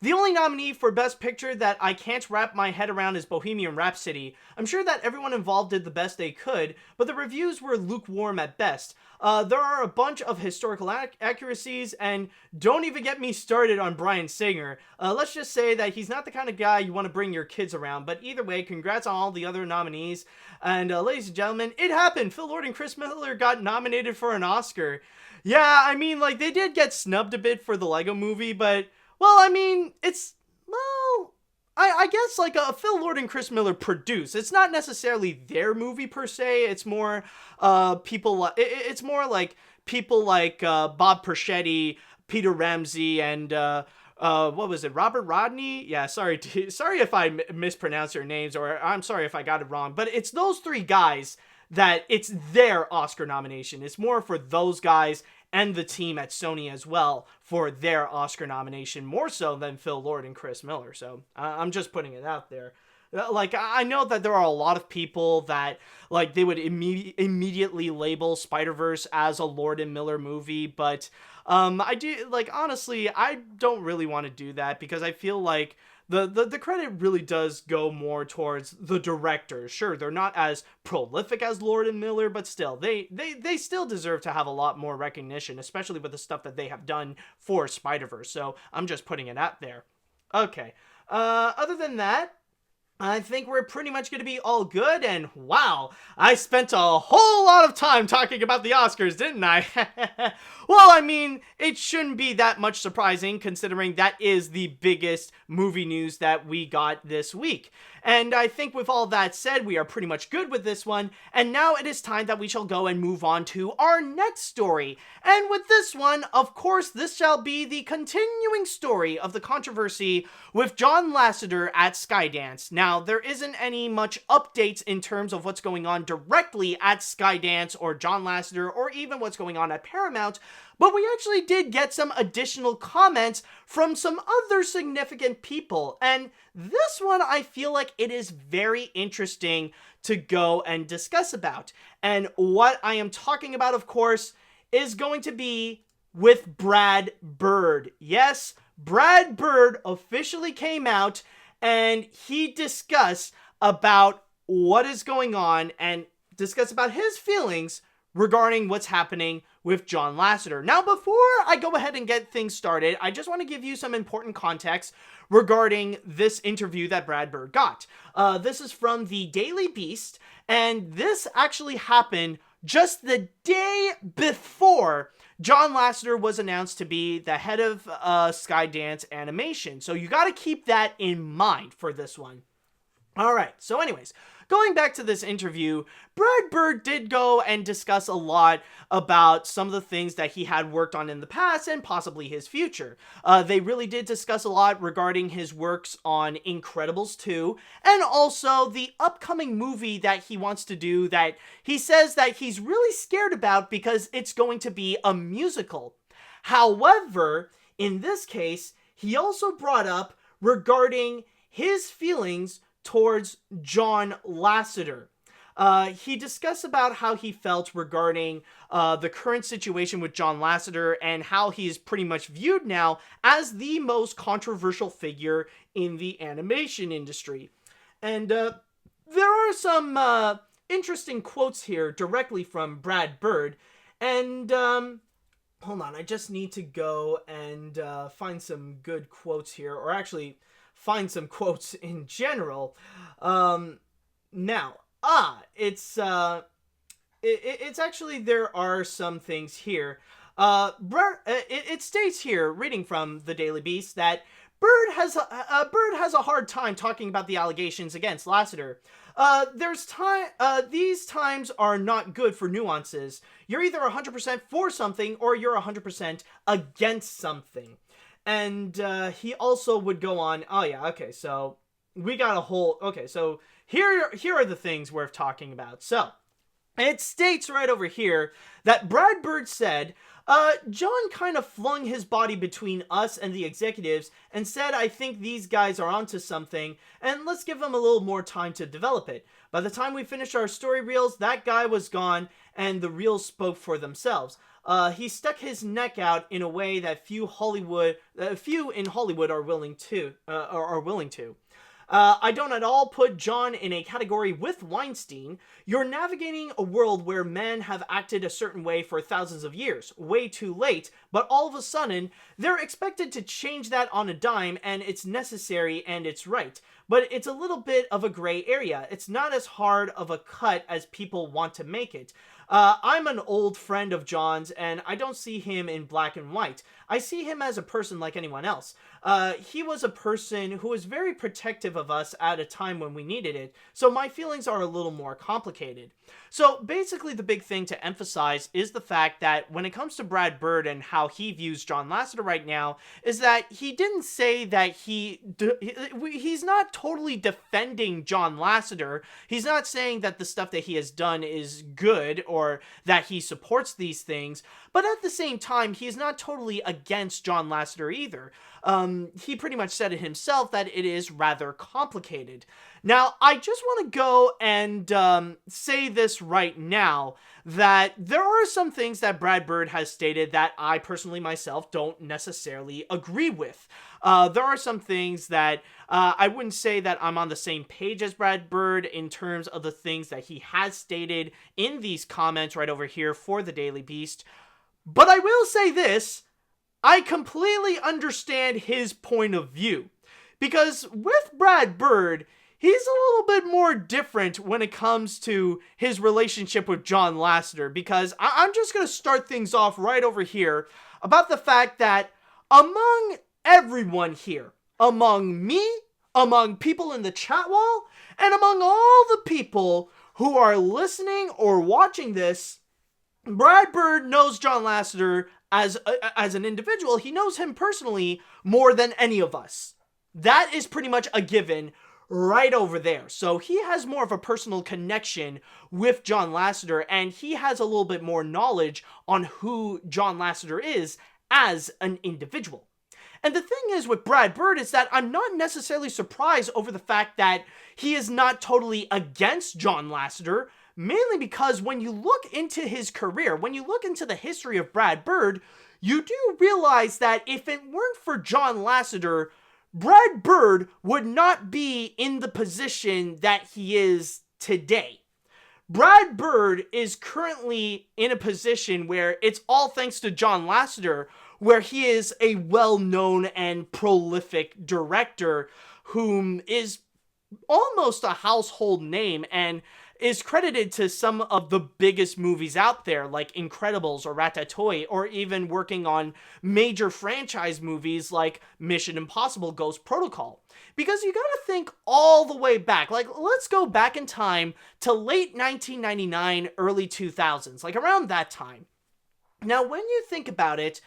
The only nominee for Best Picture that I can't wrap my head around is Bohemian Rhapsody. I'm sure that everyone involved did the best they could, but the reviews were lukewarm at best. There are a bunch of historical accuracies, and don't even get me started on Bryan Singer. Let's just say that he's not the kind of guy you want to bring your kids around, but either way, congrats on all the other nominees. And ladies and gentlemen, it happened! Phil Lord and Chris Miller got nominated for an Oscar. Yeah, I mean, like, they did get snubbed a bit for the Lego Movie, but well, I mean, I guess like a Phil Lord and Chris Miller produced. It's not necessarily their movie per se. It's more it's more like people like Bob Perschetti, Peter Ramsey, and what was it, Robert Rodney? Yeah, sorry if I mispronounced their names, or I'm sorry if I got it wrong. But it's those three guys that it's their Oscar nomination. It's more for those guys and the team at Sony as well for their Oscar nomination, more so than Phil Lord and Chris Miller. So I'm just putting it out there. Like, I know that there are a lot of people that, like, they would immediately label Spider-Verse as a Lord and Miller movie, but I do, like, honestly, I don't really want to do that because I feel like the credit really does go more towards the directors. Sure, they're not as prolific as Lord and Miller, but still, they still deserve to have a lot more recognition, especially with the stuff that they have done for Spider-Verse. So I'm just putting it out there. Okay. Other than that, I think we're pretty much going to be all good, and wow, I spent a whole lot of time talking about the Oscars, didn't I? Well, I mean, it shouldn't be that much surprising considering that is the biggest movie news that we got this week. And I think with all that said, we are pretty much good with this one, and now it is time that we shall go and move on to our next story. And with this one, of course, this shall be the continuing story of the controversy with John Lasseter at Skydance. Now, there isn't any much updates in terms of what's going on directly at Skydance or John Lasseter or even what's going on at Paramount, but we actually did get some additional comments from some other significant people, and this one I feel like it is very interesting to go and discuss about. And what I am talking about, of course, is going to be with Brad Bird. Yes, Brad Bird officially came out and he discussed about what is going on and discussed about his feelings regarding what's happening with John Lasseter. Now, before I go ahead and get things started, I just want to give you some important context regarding this interview that Brad Bird got. This is from the Daily Beast, and this actually happened just the day before John Lasseter was announced to be the head of Skydance Animation. So you got to keep that in mind for this one. All right, so anyways, going back to this interview, Brad Bird did go and discuss a lot about some of the things that he had worked on in the past and possibly his future. They really did discuss a lot regarding his works on Incredibles 2 and also the upcoming movie that he wants to do that he says that he's really scared about because it's going to be a musical. However, in this case, he also brought up regarding his feelings towards John Lasseter. He discussed about how he felt regarding the current situation with John Lasseter and how he is pretty much viewed now as the most controversial figure in the animation industry. And there are some interesting quotes here directly from Brad Bird. And hold on, I just need to go and find some good quotes here, or actually find some quotes in general. It's actually, there are some things here. It states here, reading from the Daily Beast, that Bird has a hard time talking about the allegations against Lasseter. These times are not good for nuances. You're either 100% for something or you're 100% against something. And he also would go on, so we got a whole, so here are the things worth talking about. So, it states right over here that Brad Bird said, John kind of flung his body between us and the executives and said, I think these guys are onto something, and let's give them a little more time to develop it. By the time we finished our story reels, that guy was gone, and the reels spoke for themselves. He stuck his neck out in a way that few in Hollywood are willing to. I don't at all put John in a category with Weinstein. You're navigating a world where men have acted a certain way for thousands of years, way too late, but all of a sudden, they're expected to change that on a dime, and it's necessary and it's right. But it's a little bit of a gray area. It's not as hard of a cut as people want to make it. I'm an old friend of John's, and I don't see him in black and white. I see him as a person like anyone else. He was a person who was very protective of us at a time when we needed it, so my feelings are a little more complicated. So basically the big thing to emphasize is the fact that when it comes to Brad Bird and how he views John Lasseter right now, is that he didn't say that he's not totally defending John Lasseter. He's not saying that the stuff that he has done is good or that he supports these things, but at the same time, he's not totally against John Lasseter either. He pretty much said it himself that it is rather complicated. Now, I just want to go and say this right now, that there are some things that Brad Bird has stated that I personally myself don't necessarily agree with. There are some things that I wouldn't say that I'm on the same page as Brad Bird in terms of the things that he has stated in these comments right over here for the Daily Beast. But I will say this, I completely understand his point of view. Because with Brad Bird, he's a little bit more different when it comes to his relationship with John Lasseter, because I'm just going to start things off right over here about the fact that among everyone here, among me, among people in the chat wall, and among all the people who are listening or watching this, Brad Bird knows John Lasseter as an individual. He knows him personally more than any of us. That is pretty much a given right over there. So he has more of a personal connection with John Lasseter, and he has a little bit more knowledge on who John Lasseter is as an individual. And the thing is with Brad Bird is that I'm not necessarily surprised over the fact that he is not totally against John Lasseter, mainly because when you look into his career, when you look into the history of Brad Bird, you do realize that if it weren't for John Lasseter, Brad Bird would not be in the position that he is today. Brad Bird is currently in a position where it's all thanks to John Lasseter, where he is a well-known and prolific director whom is almost a household name and is credited to some of the biggest movies out there, like Incredibles or Ratatouille, or even working on major franchise movies like Mission Impossible Ghost Protocol. Because you gotta think all the way back, like let's go back in time to late 1999, early 2000s, like around that time. Now when you think about it,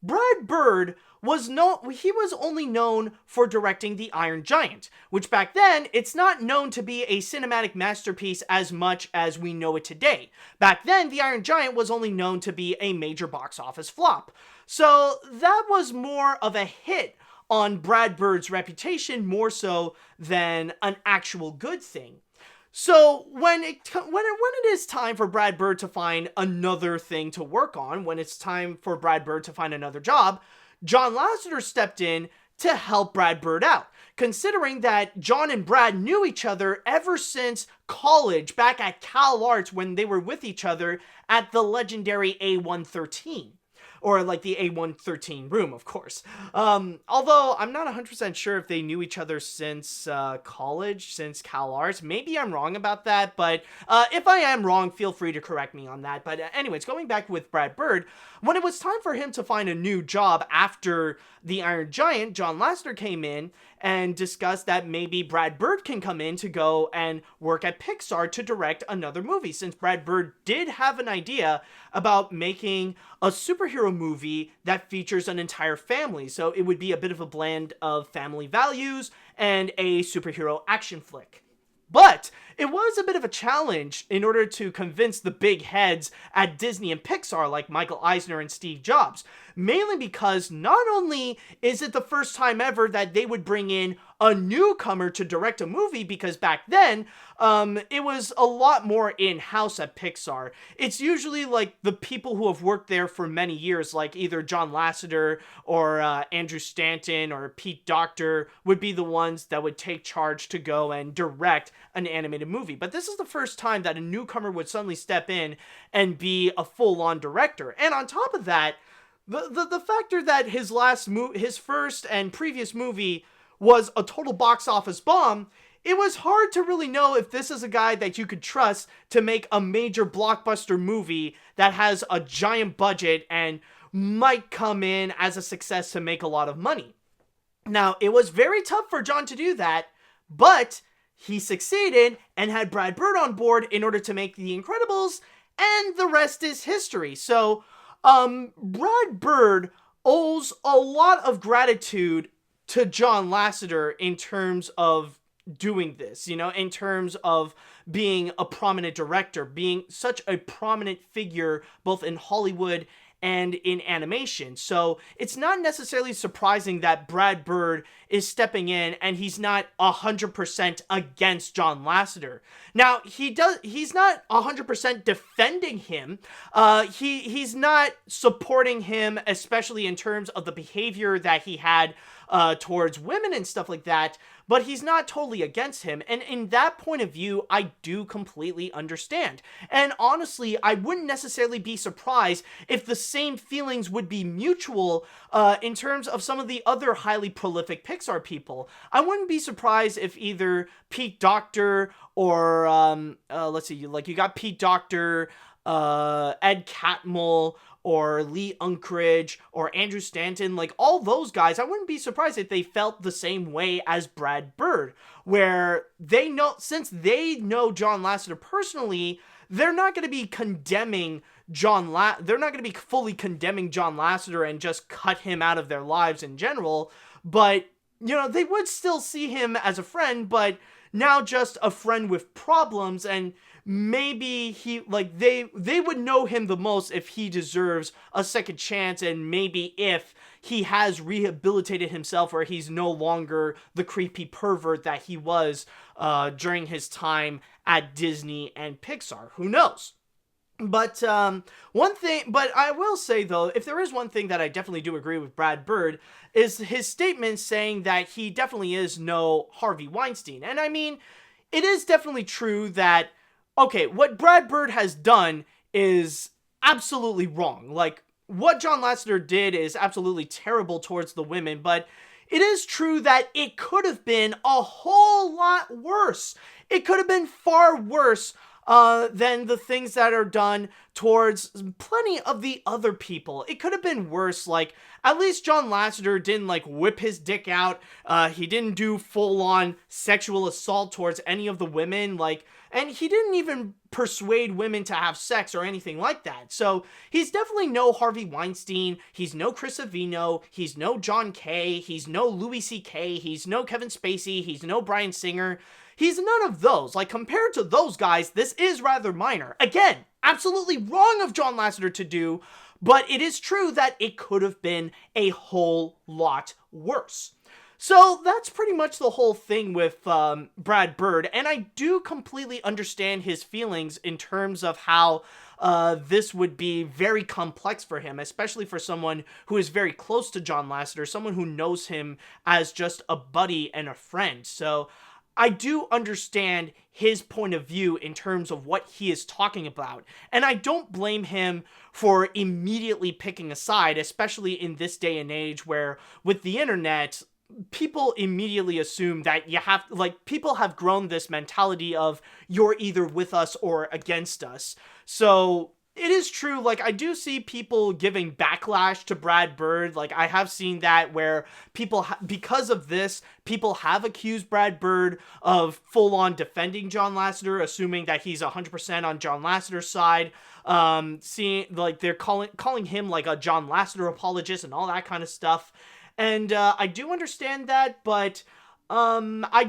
Brad Bird was only known for directing The Iron Giant, which back then, it's not known to be a cinematic masterpiece as much as we know it today. Back then, The Iron Giant was only known to be a major box office flop. So that was more of a hit on Brad Bird's reputation, more so than an actual good thing. So when it is time for Brad Bird to find another thing to work on, when it's time for Brad Bird to find another job, John Lasseter stepped in to help Brad Bird out, considering that John and Brad knew each other ever since college, back at Cal Arts when they were with each other at the legendary A113. Or like the A113 room, of course. Although I'm not 100% sure if they knew each other since college, since Cal Arts. Maybe I'm wrong about that, but if I am wrong, feel free to correct me on that. But anyways, going back with Brad Bird, when it was time for him to find a new job after The Iron Giant, John Lasseter came in and discussed that maybe Brad Bird can come in to go and work at Pixar to direct another movie, since Brad Bird did have an idea about making a superhero movie that features an entire family. So it would be a bit of a blend of family values and a superhero action flick. But it was a bit of a challenge in order to convince the big heads at Disney and Pixar like Michael Eisner and Steve Jobs. Mainly because not only is it the first time ever that they would bring in a newcomer to direct a movie, because back then, it was a lot more in-house at Pixar. It's usually like the people who have worked there for many years, like either John Lasseter or Andrew Stanton or Pete Docter would be the ones that would take charge to go and direct an animated movie. But this is the first time that a newcomer would suddenly step in and be a full-on director. And on top of that, the factor that his first and previous movie was a total box office bomb, it was hard to really know if this is a guy that you could trust to make a major blockbuster movie that has a giant budget and might come in as a success to make a lot of money. Now, it was very tough for John to do that, but he succeeded and had Brad Bird on board in order to make The Incredibles, and the rest is history. So, Brad Bird owes a lot of gratitude to John Lasseter in terms of doing this, in terms of being a prominent director, being such a prominent figure both in Hollywood and in animation. So it's not necessarily surprising that Brad Bird is stepping in and he's not 100% against John Lasseter. Now, he's not 100% defending him. He's not supporting him, especially in terms of the behavior that he had towards women and stuff like that. but he's not totally against him. And in that point of view, I do completely understand. And honestly, I wouldn't necessarily be surprised if the same feelings would be mutual in terms of some of the other highly prolific Pixar people. I wouldn't be surprised if either Pete Docter or, let's see, like you got Pete Docter, Ed Catmull, or Lee Unkrich, or Andrew Stanton, like all those guys, I wouldn't be surprised if they felt the same way as Brad Bird, where they know, since they know John Lasseter personally, they're not going to be condemning they're not going to be fully condemning John Lasseter and just cut him out of their lives in general, but, you know, they would still see him as a friend, but now just a friend with problems, and maybe he, like, they would know him the most if he deserves a second chance, and maybe if he has rehabilitated himself, or he's no longer the creepy pervert that he was during his time at Disney and Pixar. Who knows? But but I will say though, if there is one thing that I definitely do agree with Brad Bird, is his statement saying that he definitely is no Harvey Weinstein. And I mean, it is definitely true that, okay, what Brad Bird has done is absolutely wrong. Like, what John Lasseter did is absolutely terrible towards the women, but it is true that it could have been a whole lot worse. It could have been far worse than the things that are done towards plenty of the other people. It could have been worse. Like, at least John Lasseter didn't, like, whip his dick out. He didn't do full-on sexual assault towards any of the women. Like, and he didn't even persuade women to have sex or anything like that. So he's definitely no Harvey Weinstein. He's no Chris Avino. He's no John Kay. He's no Louis C.K. He's no Kevin Spacey. He's no Bryan Singer. He's none of those. Like, compared to those guys, this is rather minor. Again, absolutely wrong of John Lasseter to do, but it is true that it could have been a whole lot worse. So that's pretty much the whole thing with Brad Bird, and I do completely understand his feelings in terms of how this would be very complex for him, especially for someone who is very close to John Lasseter, someone who knows him as just a buddy and a friend. So I do understand his point of view in terms of what he is talking about, and I don't blame him for immediately picking a side, especially in this day and age where, with the internet, people immediately assume that you have, like, people have grown this mentality of you're either with us or against us. So it is true, like, I do see people giving backlash to Brad Bird. Like, I have seen that where people, because of this, people have accused Brad Bird of full-on defending John Lasseter, assuming that he's 100% on John Lasseter's side. Seeing, like, they're calling him, like, a John Lasseter apologist and all that kind of stuff. And I do understand that, but I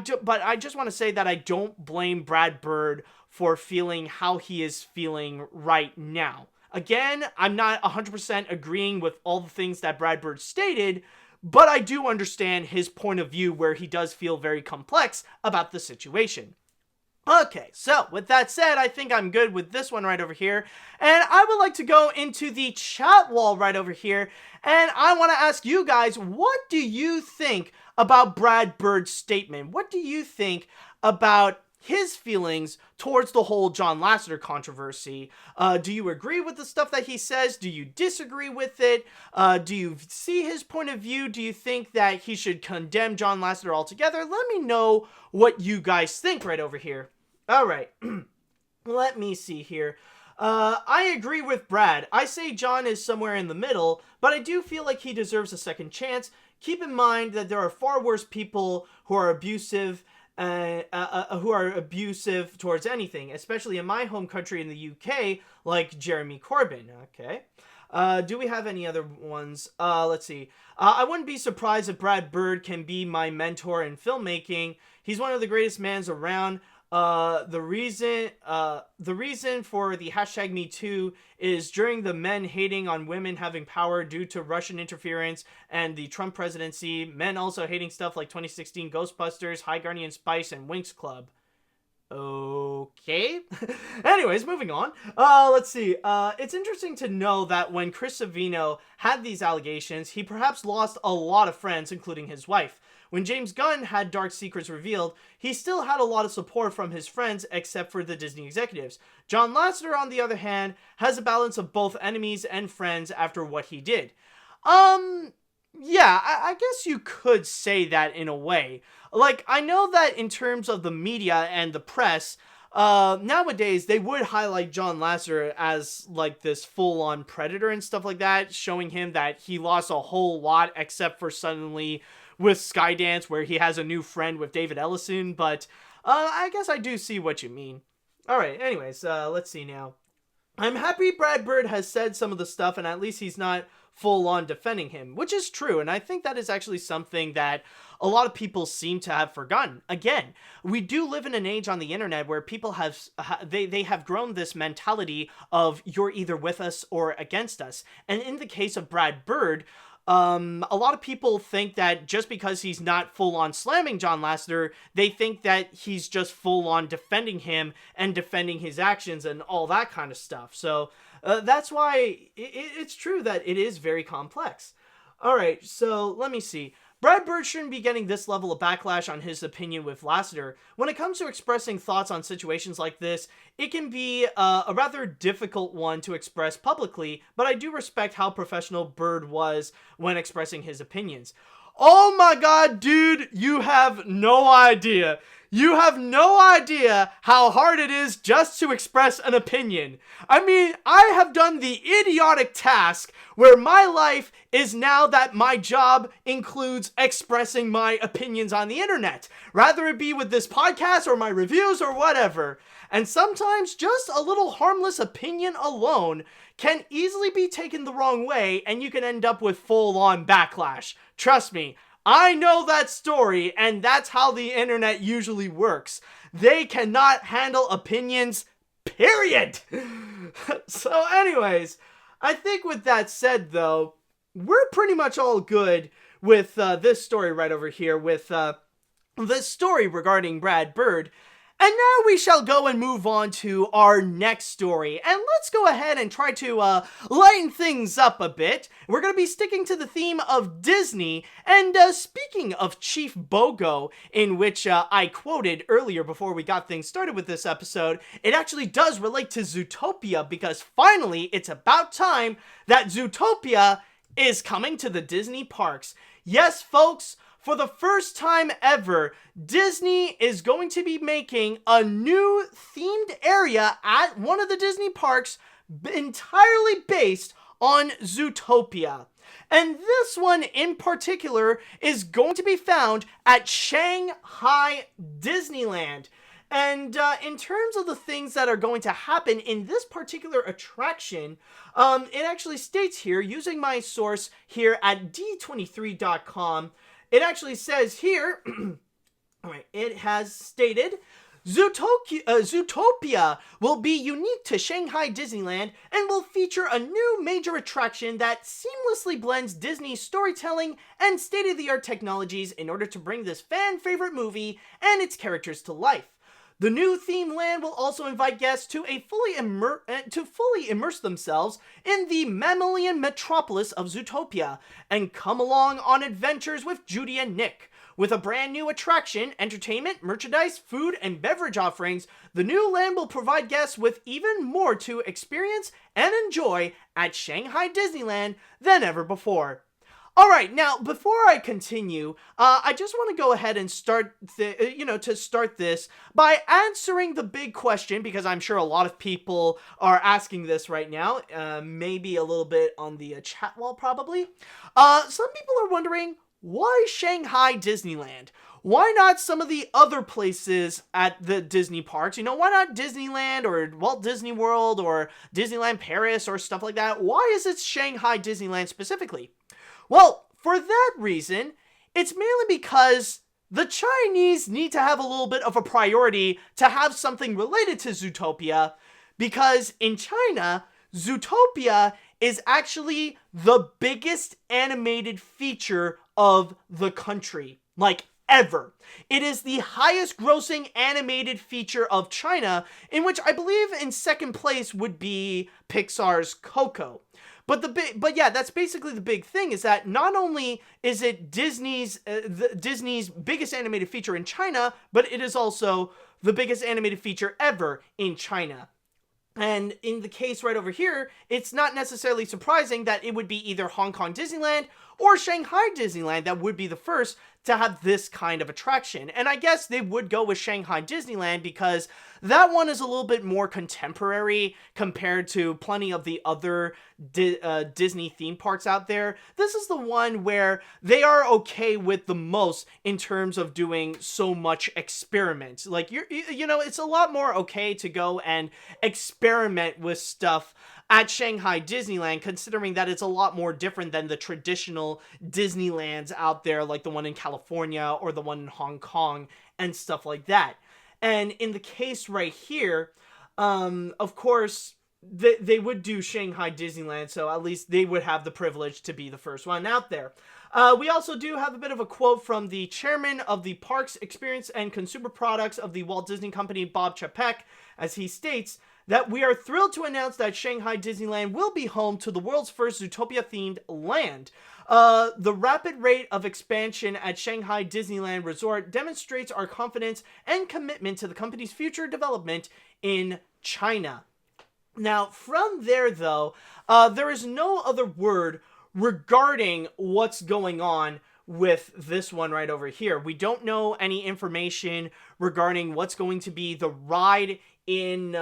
just want to say that I don't blame Brad Bird for feeling how he is feeling right now. Again, I'm not 100% agreeing with all the things that Brad Bird stated, but I do understand his point of view where he does feel very complex about the situation. Okay, so with that said, I think I'm good with this one right over here, and I would like to go into the chat wall right over here, and I want to ask you guys, what do you think about Brad Bird's statement? What do you think about his feelings towards the whole John Lasseter controversy? Do you agree with the stuff that he says? Do you disagree with it? Do you see his point of view? Do you think that he should condemn John Lasseter altogether? Let me know what you guys think right over here. Alright, let me see here. I agree with Brad. I say John is somewhere in the middle, but I do feel like he deserves a second chance. Keep in mind that there are far worse people who are abusive towards anything, especially in my home country in the UK, like Jeremy Corbyn. Okay. Do we have any other ones? Let's see. I wouldn't be surprised if Brad Bird can be my mentor in filmmaking. He's one of the greatest mans around. The reason for the hashtag #MeToo is during the men hating on women having power due to Russian interference and the Trump presidency, men also hating stuff like 2016 Ghostbusters, High Guardian Spice, and Winx Club. Okay. Anyways, moving on. Let's see. It's interesting to know that when Chris Savino had these allegations, he perhaps lost a lot of friends, including his wife. When James Gunn had Dark Secrets revealed, he still had a lot of support from his friends, except for the Disney executives. John Lasseter, on the other hand, has a balance of both enemies and friends after what he did. Yeah, I guess you could say that in a way. Like, I know that in terms of the media and the press, nowadays they would highlight John Lasseter as like this full-on predator and stuff like that, showing him that he lost a whole lot except for suddenly with Skydance where he has a new friend with David Ellison, but I guess I do see what you mean. Alright, anyways, let's see now. I'm happy Brad Bird has said some of the stuff and at least he's not full on defending him, which is true, and I think that is actually something that a lot of people seem to have forgotten. Again, we do live in an age on the internet where people have they have grown this mentality of you're either with us or against us. And in the case of Brad Bird, a lot of people think that just because he's not full-on slamming John Lasseter, they think that he's just full-on defending him and defending his actions and all that kind of stuff. So that's why it's true that it is very complex. Alright, so let me see. Brad Bird shouldn't be getting this level of backlash on his opinion with Lasseter. When it comes to expressing thoughts on situations like this, it can be a rather difficult one to express publicly, but I do respect how professional Bird was when expressing his opinions. Oh my god, dude, you have no idea. You have no idea how hard it is just to express an opinion. I mean, I have done the idiotic task where my life is now that my job includes expressing my opinions on the internet, rather it be with this podcast or my reviews or whatever. And sometimes just a little harmless opinion alone can easily be taken the wrong way and you can end up with full-on backlash. Trust me. I know that story, and that's how the internet usually works. They cannot handle opinions, period. So anyways, I think with that said though, we're pretty much all good with this story right over here, with this story regarding Brad Bird. And now we shall go and move on to our next story. And let's go ahead and try to lighten things up a bit. We're going to be sticking to the theme of Disney. And speaking of Chief Bogo, in which I quoted earlier before we got things started with this episode, it actually does relate to Zootopia, because finally it's about time that Zootopia is coming to the Disney parks. Yes, folks. For the first time ever, Disney is going to be making a new themed area at one of the Disney parks entirely based on Zootopia. And this one in particular is going to be found at Shanghai Disneyland. And in terms of the things that are going to happen in this particular attraction, it actually states here, using my source here at d23.com, it actually says here, alright, it has stated, Zootopia will be unique to Shanghai Disneyland and will feature a new major attraction that seamlessly blends Disney's storytelling and state-of-the-art technologies in order to bring this fan-favorite movie and its characters to life. The new theme land will also invite guests to fully immerse themselves in the mammalian metropolis of Zootopia and come along on adventures with Judy and Nick. With a brand new attraction, entertainment, merchandise, food, and beverage offerings, the new land will provide guests with even more to experience and enjoy at Shanghai Disneyland than ever before. Alright, now, before I continue, I just want to go ahead and start this by answering the big question, because I'm sure a lot of people are asking this right now, maybe a little bit on the chat wall, probably. Some people are wondering, why Shanghai Disneyland? Why not some of the other places at the Disney parks? You know, why not Disneyland or Walt Disney World or Disneyland Paris or stuff like that? Why is it Shanghai Disneyland specifically? Well, for that reason, it's mainly because the Chinese need to have a little bit of a priority to have something related to Zootopia, because in China, Zootopia is actually the biggest animated feature of the country. Like, ever. It is the highest grossing animated feature of China, in which I believe in second place would be Pixar's Coco. But yeah, that's basically the big thing, is that not only is it Disney's biggest animated feature in China, but it is also the biggest animated feature ever in China. And in the case right over here, it's not necessarily surprising that it would be either Hong Kong Disneyland or Shanghai Disneyland that would be the first to have this kind of attraction. And I guess they would go with Shanghai Disneyland because that one is a little bit more contemporary compared to plenty of the other Disney theme parks out there. This is the one where they are okay with the most in terms of doing so much experiment. Like, you know, it's a lot more okay to go and experiment with stuff at Shanghai Disneyland, considering that it's a lot more different than the traditional Disneylands out there, like the one in California or the one in Hong Kong and stuff like that. And in the case right here, of course, they would do Shanghai Disneyland, so at least they would have the privilege to be the first one out there. We also do have a bit of a quote from the chairman of the Parks, Experience, and Consumer Products of the Walt Disney Company, Bob Chapek, as he states that we are thrilled to announce that Shanghai Disneyland will be home to the world's first Zootopia-themed land. The rapid rate of expansion at Shanghai Disneyland Resort demonstrates our confidence and commitment to the company's future development in China. Now, from there, though, there is no other word regarding what's going on with this one right over here. We don't know any information regarding what's going to be the ride in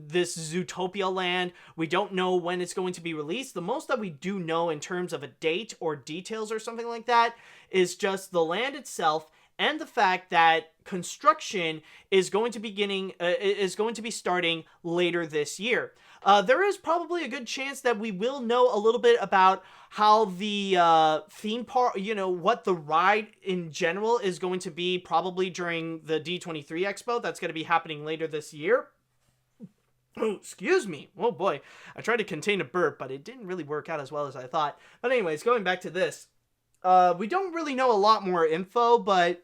this Zootopia land. We don't know when it's going to be released. The most that we do know in terms of a date or details or something like that is just the land itself and the fact that construction is going to be starting later this year. There is probably a good chance that we will know a little bit about how the theme park, you know, what the ride in general is going to be probably during the D23 Expo. That's going to be happening later this year. Oh, excuse me. Oh boy. I tried to contain a burp, but it didn't really work out as well as I thought. But anyways, going back to this. We don't really know a lot more info, but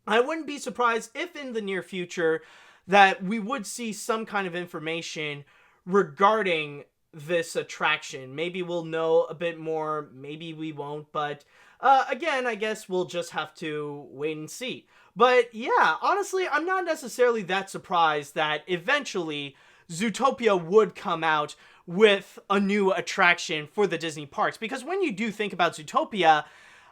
I wouldn't be surprised if in the near future that we would see some kind of information regarding this attraction. Maybe we'll know a bit more, maybe we won't, but again, I guess we'll just have to wait and see. But yeah, honestly, I'm not necessarily that surprised that eventually Zootopia would come out with a new attraction for the Disney parks, because when you do think about Zootopia,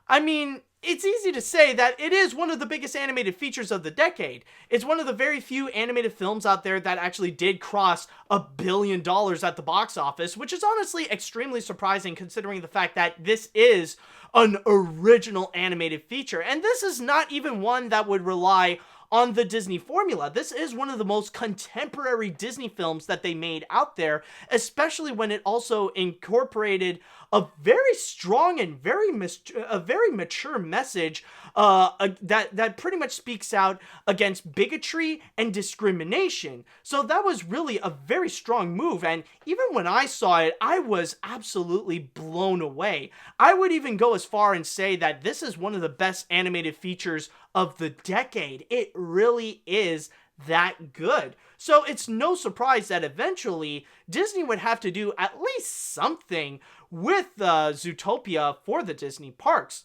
I mean, it's easy to say that it is one of the biggest animated features of the decade. It's one of the very few animated films out there that actually did cross $1 billion at the box office, which is honestly extremely surprising considering the fact that this is an original animated feature. And this is not even one that would rely on the Disney formula. This is one of the most contemporary Disney films that they made out there, especially when it also incorporated a very strong and very mature message that pretty much speaks out against bigotry and discrimination. So that was really a very strong move, and even when I saw it, I was absolutely blown away. I would even go as far and say that this is one of the best animated features of the decade. It really is that good. So it's no surprise that eventually Disney would have to do at least something with Zootopia for the Disney parks.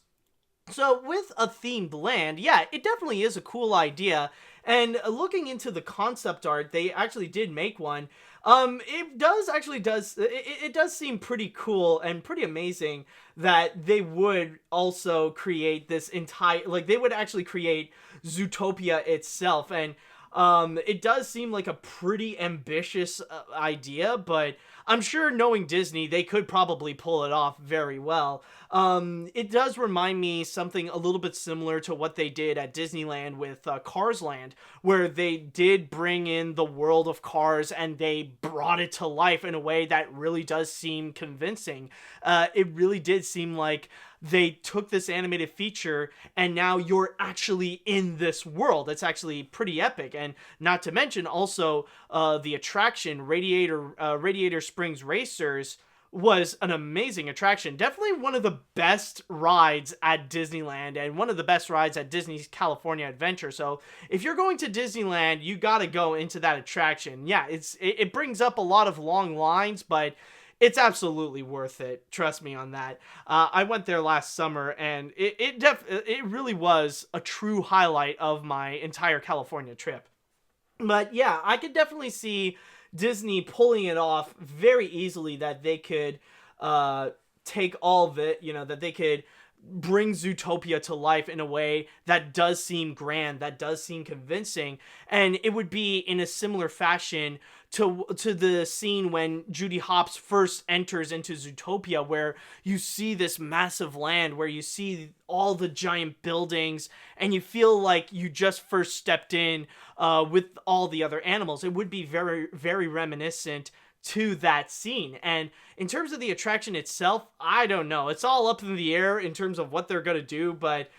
So with a themed land, yeah, it definitely is a cool idea. And looking into the concept art, they actually did make one. It does seem pretty cool and pretty amazing that they would also create this they would actually create Zootopia itself. And it does seem like a pretty ambitious idea, but I'm sure knowing Disney, they could probably pull it off very well. It does remind me something a little bit similar to what they did at Disneyland with Cars Land, where they did bring in the world of Cars and they brought it to life in a way that really does seem convincing. It really did seem like they took this animated feature and now you're actually in this world. It's actually pretty epic. And not to mention also the attraction Radiator Springs Racers was an amazing attraction. Definitely one of the best rides at Disneyland and one of the best rides at Disney's California Adventure. So if you're going to Disneyland, you got to go into that attraction. Yeah, it brings up a lot of long lines, but it's absolutely worth it. Trust me on that. I went there last summer, and it really was a true highlight of my entire California trip. But yeah, I could definitely see Disney pulling it off very easily, that they could take all of it, that they could bring Zootopia to life in a way that does seem grand, that does seem convincing, and it would be in a similar fashion to the scene when Judy Hopps first enters into Zootopia, where you see this massive land, where you see all the giant buildings, and you feel like you just first stepped in with all the other animals. It would be very, very reminiscent to that scene. And in terms of the attraction itself, I don't know. It's all up in the air in terms of what they're going to do, but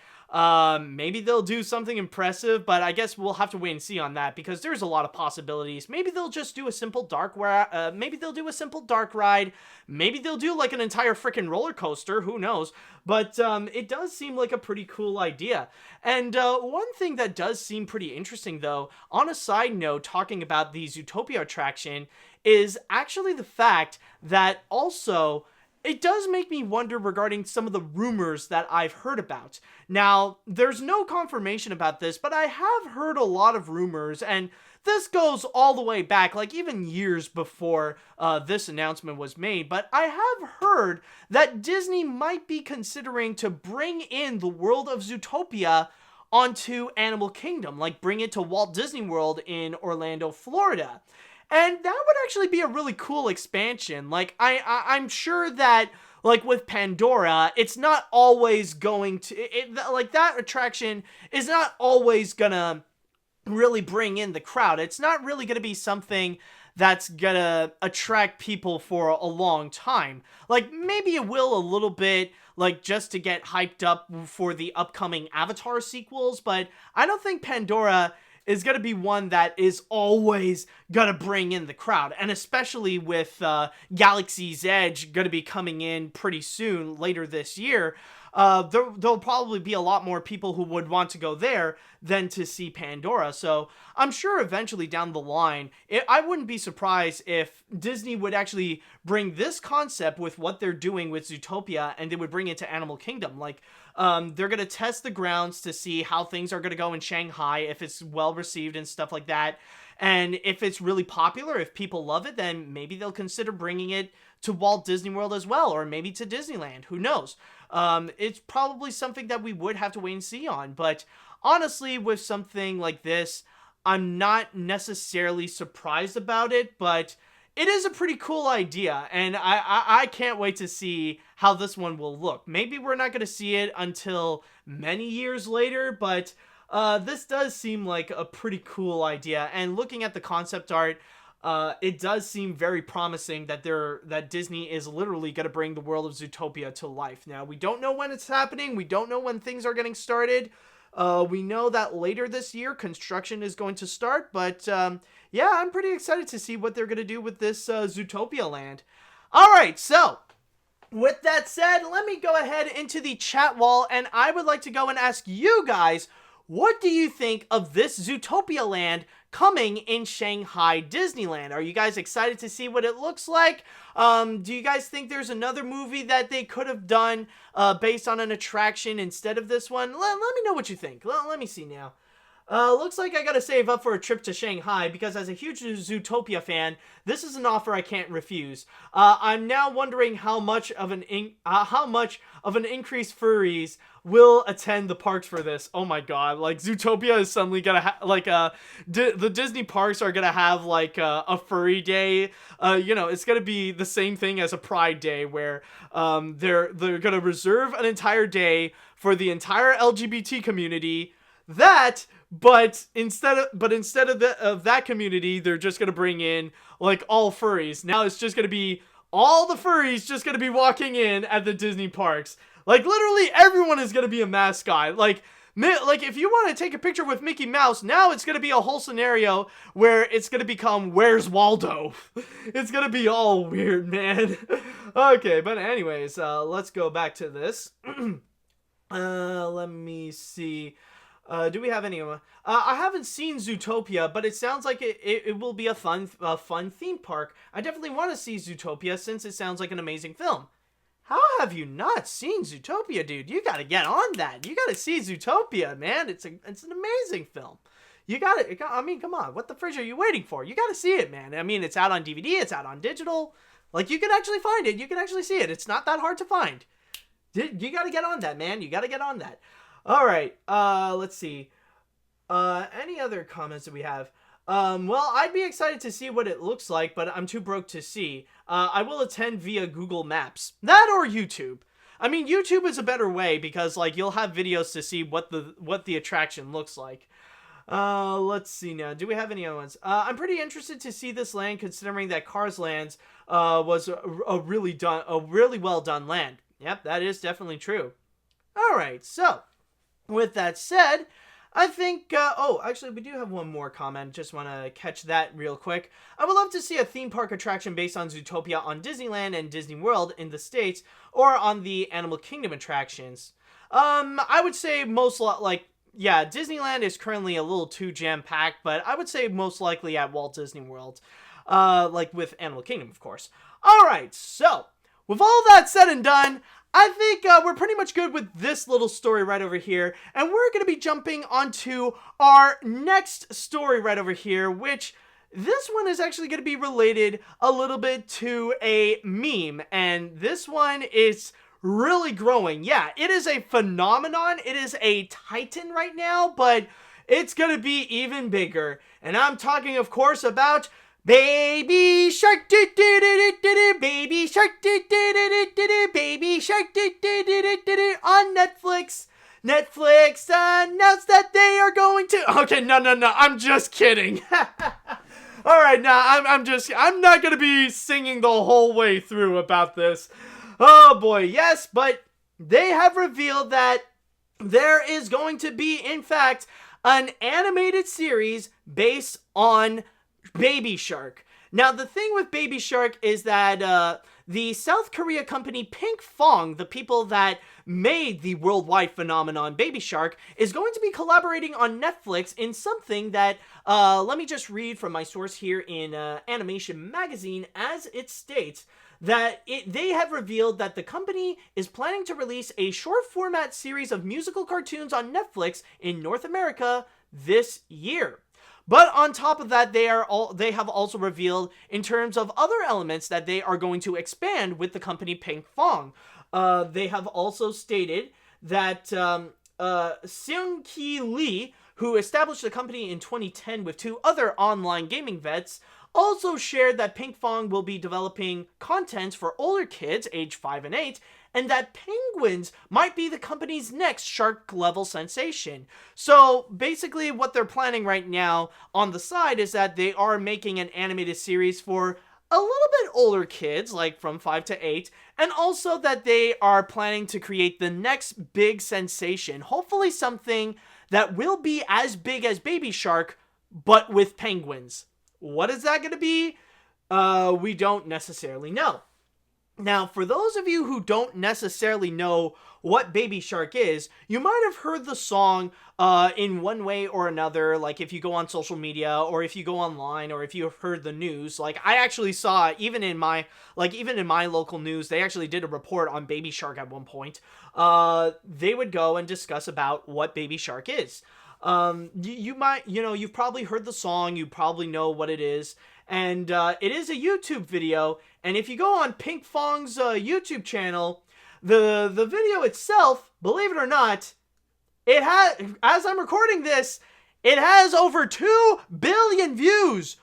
maybe they'll do something impressive, but I guess we'll have to wait and see on that, because there's a lot of possibilities. Maybe they'll just do a simple dark ride. Maybe they'll do a simple dark ride. Maybe they'll do like an entire freaking roller coaster. Who knows? But it does seem like a pretty cool idea. And one thing that does seem pretty interesting, though, on a side note, talking about the Zootopia attraction, is actually the fact that also it does make me wonder regarding some of the rumors that I've heard about. Now, there's no confirmation about this, but I have heard a lot of rumors, and this goes all the way back, like even years before this announcement was made, but I have heard that Disney might be considering to bring in the world of Zootopia onto Animal Kingdom, like bring it to Walt Disney World in Orlando, Florida. And that would actually be a really cool expansion. Like, I'm sure that, like, with Pandora, it's not always going to... like, that attraction is not always gonna really bring in the crowd. It's not really gonna be something that's gonna attract people for a long time. Like, maybe it will a little bit, like, just to get hyped up for the upcoming Avatar sequels, but I don't think Pandora is going to be one that is always going to bring in the crowd. And especially with Galaxy's Edge going to be coming in pretty soon, later this year, there'll probably be a lot more people who would want to go there than to see Pandora. So I'm sure eventually down the line, I wouldn't be surprised if Disney would actually bring this concept with what they're doing with Zootopia, and they would bring it to Animal Kingdom. Like, they're going to test the grounds to see how things are going to go in Shanghai, if it's well received and stuff like that. And if it's really popular, if people love it, then maybe they'll consider bringing it to Walt Disney World as well, or maybe to Disneyland. Who knows? It's probably something that we would have to wait and see on. But honestly, with something like this, I'm not necessarily surprised about it, but it is a pretty cool idea, and I can't wait to see how this one will look. Maybe we're not going to see it until many years later, but this does seem like a pretty cool idea. And looking at the concept art, it does seem very promising that Disney is literally going to bring the world of Zootopia to life. Now, we don't know when it's happening. We don't know when things are getting started. We know that later this year, construction is going to start, but yeah, I'm pretty excited to see what they're going to do with this Zootopia land. All right, so with that said, let me go ahead into the chat wall, and I would like to go and ask you guys, what do you think of this Zootopia land coming in Shanghai Disneyland? Are you guys excited to see what it looks like? Do you guys think there's another movie that they could have done based on an attraction instead of this one? Let me know what you think. Let me see now. Looks like I gotta save up for a trip to Shanghai, because as a huge Zootopia fan, this is an offer I can't refuse. I'm now wondering how much of an increased furries will attend the parks for this. Oh my god, like Zootopia is suddenly gonna have, the Disney parks are gonna have like a furry day. It's gonna be the same thing as a Pride Day, where they're gonna reserve an entire day for the entire LGBT community. But instead of that community, they're just gonna bring in like all furries. Now it's just gonna be all the furries just gonna be walking in at the Disney parks. Like, literally everyone is gonna be a mascot. Like, Like, if you want to take a picture with Mickey Mouse, now it's going to be a whole scenario where it's going to become, where's Waldo? It's going to be all weird, man. Okay, but anyways, let's go back to this. Let me see. Do we have any? I haven't seen Zootopia, but it sounds like it will be a fun theme park. I definitely want to see Zootopia since it sounds like an amazing film. How have you not seen Zootopia, dude? You gotta get on that. You gotta see Zootopia, man. It's an amazing film. You gotta, I mean, come on. What the fridge are you waiting for? You gotta see it, man. I mean, it's out on DVD. It's out on digital. Like, you can actually find it. You can actually see it. It's not that hard to find. You gotta get on that, man. You gotta get on that. All right. Let's see. Any other comments that we have? Well, I'd be excited to see what it looks like, but I'm too broke to see. I will attend via Google Maps. That or YouTube. I mean, YouTube is a better way because, like, you'll have videos to see what the attraction looks like. Let's see now. Do we have any other ones? I'm pretty interested to see this land, considering that Cars Lands was a really well done land. Yep, that is definitely true. All right, so with that said, I think, oh, actually, we do have one more comment. Just want to catch that real quick. I would love to see a theme park attraction based on Zootopia on Disneyland and Disney World in the States, or on the Animal Kingdom attractions. I would say yeah, Disneyland is currently a little too jam-packed, but I would say most likely at Walt Disney World. Like with Animal Kingdom, of course. Alright, so, with all that said and done, I think we're pretty much good with this little story right over here, and we're going to be jumping onto our next story right over here, which this one is actually going to be related a little bit to a meme, and this one is really growing. Yeah, it is a phenomenon. It is a titan right now, but it's going to be even bigger, and I'm talking, of course, about Baby Shark, Baby Shark, Baby Shark, on Netflix. Netflix announced that they are going to. Okay, no, I'm just kidding. All right, now I'm not gonna be singing the whole way through about this. Oh boy, yes, but they have revealed that there is going to be, in fact, an animated series based on Baby Shark. Now, the thing with Baby Shark is that the South Korea company Pinkfong, the people that made the worldwide phenomenon Baby Shark, is going to be collaborating on Netflix in something that, let me just read from my source here in Animation Magazine, as it states that they have revealed that the company is planning to release a short-format series of musical cartoons on Netflix in North America this year. But on top of that, they have also revealed in terms of other elements that they are going to expand with the company Pinkfong. They have also stated that Seung-Ki Lee, who established the company in 2010 with two other online gaming vets, also shared that Pinkfong will be developing content for older kids aged 5 and 8, and that penguins might be the company's next shark-level sensation. So, basically, what they're planning right now on the side is that they are making an animated series for a little bit older kids, like from 5 to 8, and also that they are planning to create the next big sensation, hopefully something that will be as big as Baby Shark, but with penguins. What is that going to be? We don't necessarily know. Now, for those of you who don't necessarily know what Baby Shark is, you might have heard the song in one way or another, like if you go on social media, or if you go online, or if you have heard the news. Like, I actually saw, even in my local news, they actually did a report on Baby Shark at one point. They would go and discuss about what Baby Shark is. You've probably heard the song, you probably know what it is, and it is a YouTube video, and if you go on Pinkfong's YouTube channel, the video itself, believe it or not, it has, as I'm recording this, it has over 2 billion views.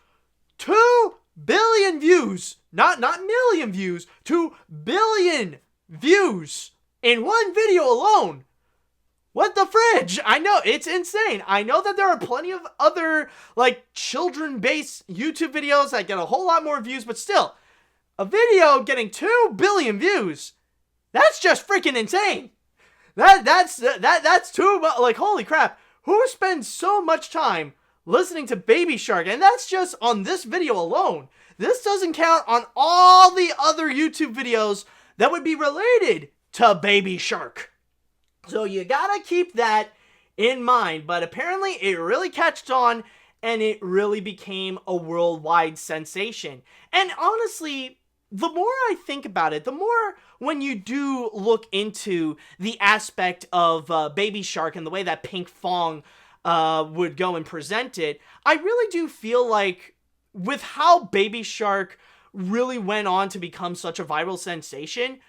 2 billion views. Not million views. 2 billion views in one video alone. What the fridge? I know, it's insane. I know that there are plenty of other, like, children-based YouTube videos that get a whole lot more views, but still, a video getting 2 billion views, that's just freaking insane. That's too much. Like, holy crap. Who spends so much time listening to Baby Shark? And that's just on this video alone. This doesn't count on all the other YouTube videos that would be related to Baby Shark. So you gotta keep that in mind. But apparently it really catched on, and it really became a worldwide sensation. And honestly, the more I think about it, the more when you do look into the aspect of Baby Shark and the way that Pink Fong would go and present it, I really do feel like with how Baby Shark really went on to become such a viral sensation,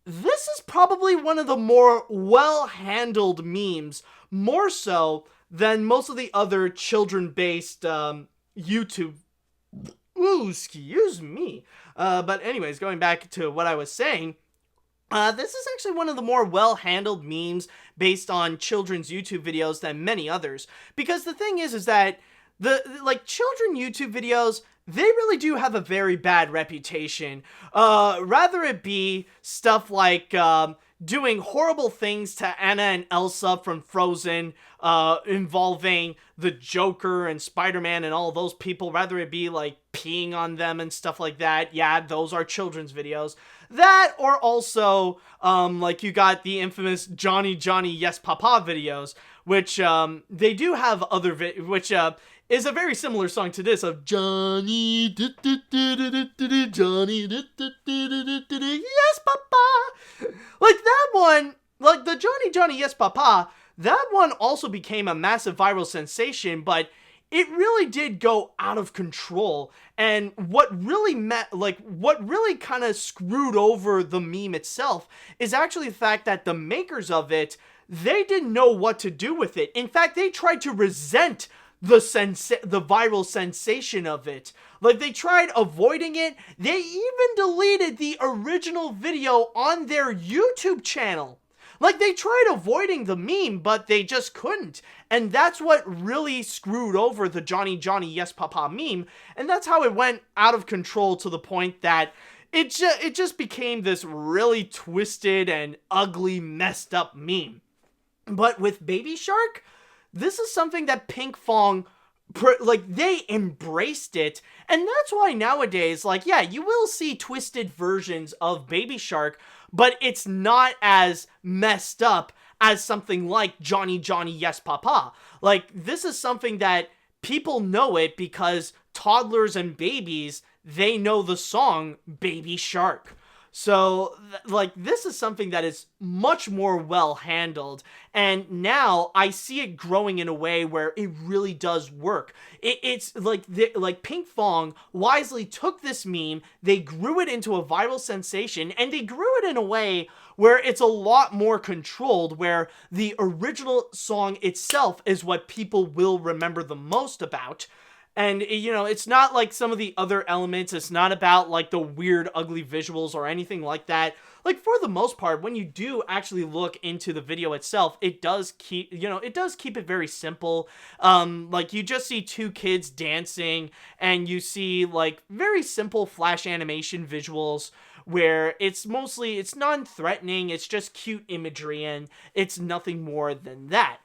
this is probably one of the more well-handled memes, more so than most of the other children-based YouTube. Ooh, excuse me. But anyways, going back to what I was saying, this is actually one of the more well-handled memes based on children's YouTube videos than many others. Because the thing is that children YouTube videos, they really do have a very bad reputation. Rather it be stuff like doing horrible things to Anna and Elsa from Frozen, involving the Joker and Spider-Man and all those people, rather it be like peeing on them and stuff like that. Yeah, those are children's videos. That, or also, like you got the infamous Johnny Yes Papa videos, which they do have other which is a very similar song to this of Johnny Johnny Yes Papa. Like that one, like the Johnny Yes Papa, that one also became a massive viral sensation, but it really did go out of control. And what really kind of screwed over the meme itself is actually the fact that the makers of it, they didn't know what to do with it. In fact, they tried to resent the viral sensation of it. Like, they tried avoiding it. They even deleted the original video on their YouTube channel. Like, they tried avoiding the meme, but they just couldn't. And that's what really screwed over the Johnny Yes Papa meme. And that's how it went out of control to the point that it just became this really twisted and ugly, messed up meme. But with Baby Shark, this is something that Pink Fong, they embraced it. And that's why nowadays, yeah, you will see twisted versions of Baby Shark, but it's not as messed up as something like Johnny Yes Papa. Like, this is something that people know it because toddlers and babies, they know the song Baby Shark. So, this is something that is much more well handled, and now I see it growing in a way where it really does work. It's like Pink Fong wisely took this meme, they grew it into a viral sensation, and they grew it in a way where it's a lot more controlled, where the original song itself is what people will remember the most about. And, it's not like some of the other elements. It's not about, the weird, ugly visuals or anything like that. For the most part, when you do actually look into the video itself, it does keep it very simple. You just see two kids dancing, and you see, very simple flash animation visuals where it's non-threatening, it's just cute imagery, and it's nothing more than that.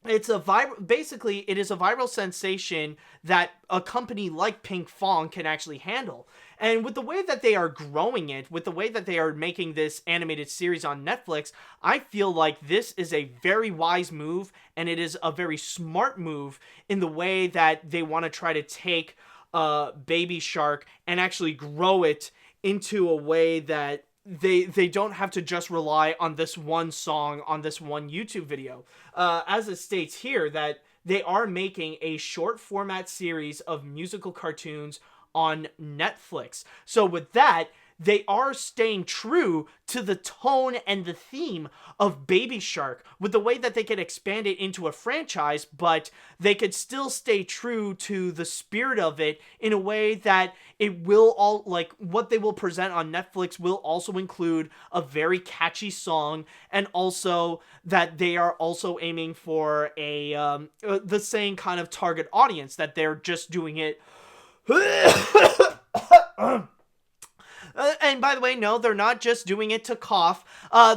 It's basically, it is a viral sensation that a company like Pink Fong can actually handle. And with the way that they are growing it, with the way that they are making this animated series on Netflix, I feel like this is a very wise move, and it is a very smart move in the way that they want to try to take Baby Shark and actually grow it into a way that they don't have to just rely on this one song, on this one YouTube video. As it states here, that they are making a short format series of musical cartoons on Netflix. So with that, they are staying true to the tone and the theme of Baby Shark with the way that they can expand it into a franchise, but they could still stay true to the spirit of it in a way that it will all, what they will present on Netflix will also include a very catchy song, and also that they are also aiming for the same kind of target audience, that they're just doing it. And by the way, no, they're not just doing it to cough.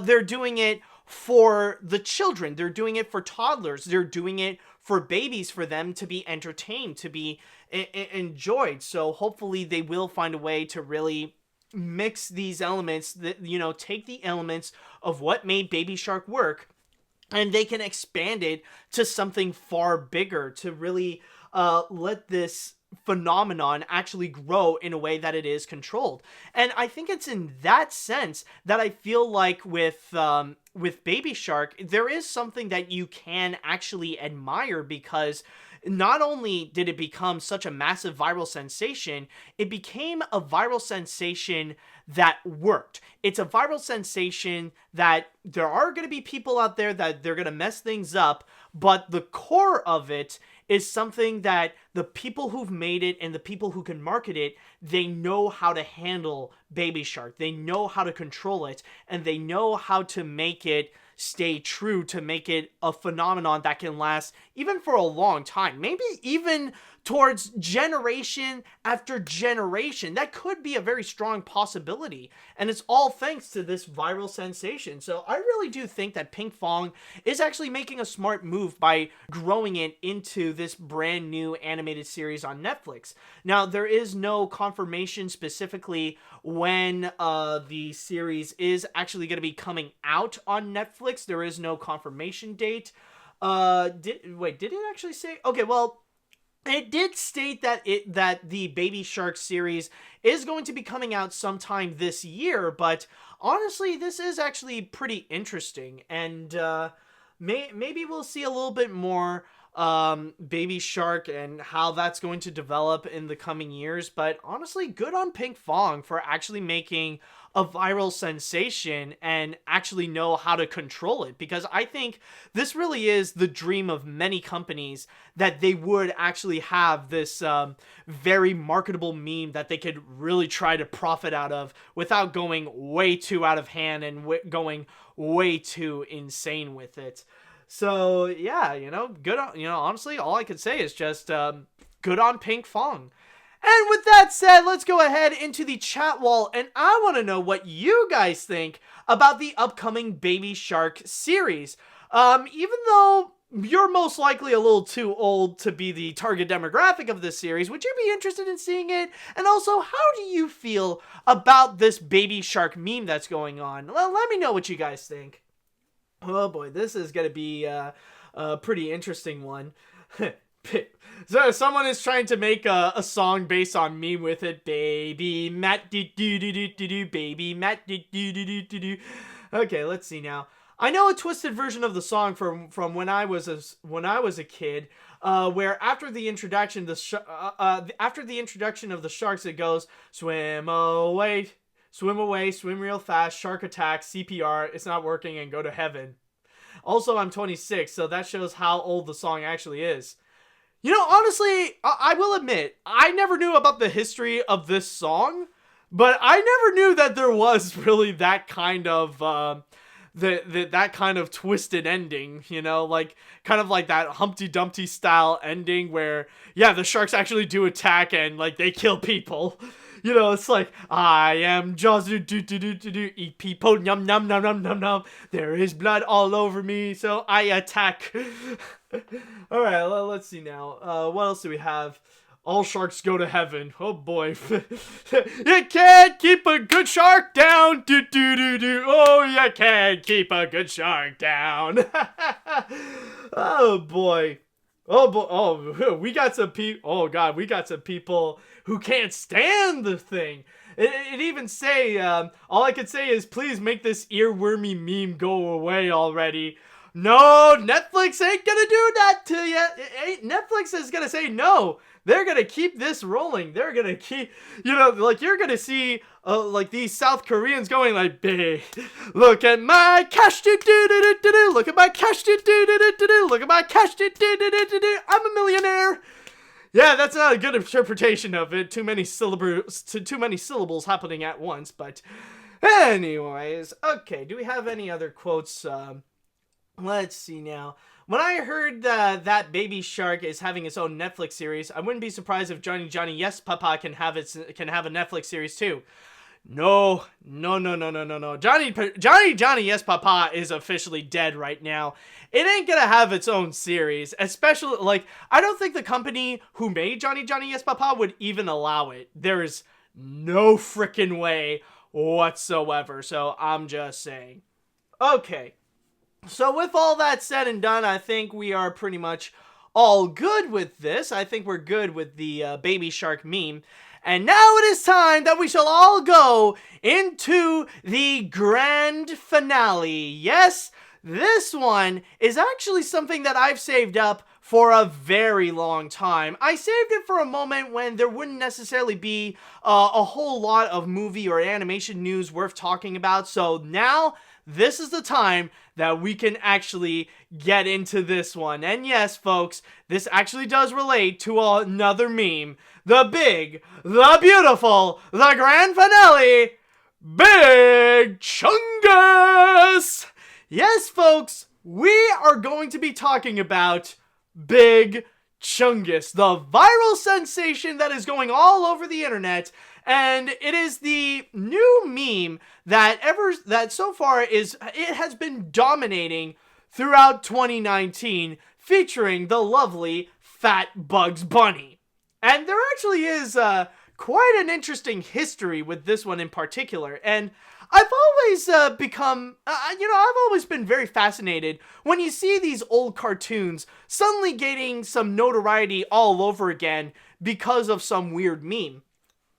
They're doing it for the children. They're doing it for toddlers. They're doing it for babies, for them to be entertained, to be enjoyed. So hopefully they will find a way to really mix these elements, that, you know, take the elements of what made Baby Shark work, and they can expand it to something far bigger, to really let this phenomenon actually grow in a way that it is controlled. And I think it's in that sense that I feel like with Baby Shark, there is something that you can actually admire, because not only did it become such a massive viral sensation, it became a viral sensation that worked. It's a viral sensation that there are going to be people out there that they're going to mess things up, but the core of it is something that the people who've made it and the people who can market it, they know how to handle Baby Shark. They know how to control it, and they know how to make it stay true, to make it a phenomenon that can last even for a long time, maybe even towards generation after generation. That could be a very strong possibility, and it's all thanks to this viral sensation. So I really do think that Pinkfong is actually making a smart move by growing it into this brand new animated series on Netflix. Now, there is no confirmation specifically when the series is actually going to be coming out on Netflix. There is no confirmation date. Did it actually say? Okay, well, it did state that the Baby Shark series is going to be coming out sometime this year, but honestly, this is actually pretty interesting, and maybe we'll see a little bit more Baby Shark and how that's going to develop in the coming years. But honestly, good on Pinkfong for actually making a viral sensation and actually know how to control it, because I think this really is the dream of many companies, that they would actually have this very marketable meme that they could really try to profit out of without going way too out of hand and going way too insane with it. So yeah, good on, honestly, all I could say is just good on Pinkfong. And with that said, let's go ahead into the chat wall, and I want to know what you guys think about the upcoming Baby Shark series. Even though you're most likely a little too old to be the target demographic of this series, would you be interested in seeing it? And also, how do you feel about this Baby Shark meme that's going on? Well, let me know what you guys think. Oh boy, this is going to be a pretty interesting one. So someone is trying to make a song based on me with it. Baby Matt, do do do do do do. Baby Matt, do do do do do do. Okay, let's see now. I know a twisted version of the song from when I was a kid, where after the introduction of the sharks, it goes, swim away, swim real fast, shark attack, CPR, it's not working, and go to heaven. Also, I'm 26, so that shows how old the song actually is. Honestly, I will admit, I never knew about the history of this song, but I never knew that there was really that kind of that kind of twisted ending, kind of like that Humpty Dumpty style ending where, yeah, the sharks actually do attack and like they kill people. It's like, I am Jaws, eat people, num num num num num num. There is blood all over me, so I attack. All right, let's see now. What else do we have? All sharks go to heaven. Oh boy. You can't keep a good shark down. Do do do do. Oh, you can't keep a good shark down. Oh boy. Oh boy. Oh, we got some people. Oh god, we got some people who can't stand the thing. It even say, all I could say is, please make this earwormy meme go away already. No, Netflix ain't gonna do that to you. Netflix is gonna say no. They're gonna keep this rolling. They're gonna keep, you're gonna see, like these South Koreans going like, babe, look at my cash, do do do do do. Look at my cash, do do do do do. Look at my cash, do do do do do. I'm a millionaire. Yeah, that's not a good interpretation of it. Too many syllables happening at once. But anyways, okay. Do we have any other quotes? Let's see now. When I heard that Baby Shark is having its own Netflix series, I wouldn't be surprised if Johnny Yes Papa can have a Netflix series too. No. Johnny Yes Papa is officially dead right now. It ain't gonna have its own series, especially, like, I don't think the company who made Johnny Yes Papa would even allow it. There's no frickin' way whatsoever, so I'm just saying. Okay, so with all that said and done, I think we are pretty much all good with this. I think we're good with the baby shark meme. And now it is time that we shall all go into the grand finale. Yes, this one is actually something that I've saved up for a very long time. I saved it for a moment when there wouldn't necessarily be a whole lot of movie or animation news worth talking about. So now, this is the time that we can actually get into this one. And yes, folks, this actually does relate to another meme. The big, the beautiful, the grand finale, Big Chungus! Yes, folks, we are going to be talking about Big Chungus, the viral sensation that is going all over the internet. And it is the new meme that so far has been dominating throughout 2019, featuring the lovely fat Bugs Bunny. And there actually is quite an interesting history with this one in particular. And I've always I've always been very fascinated when you see these old cartoons suddenly gaining some notoriety all over again because of some weird meme.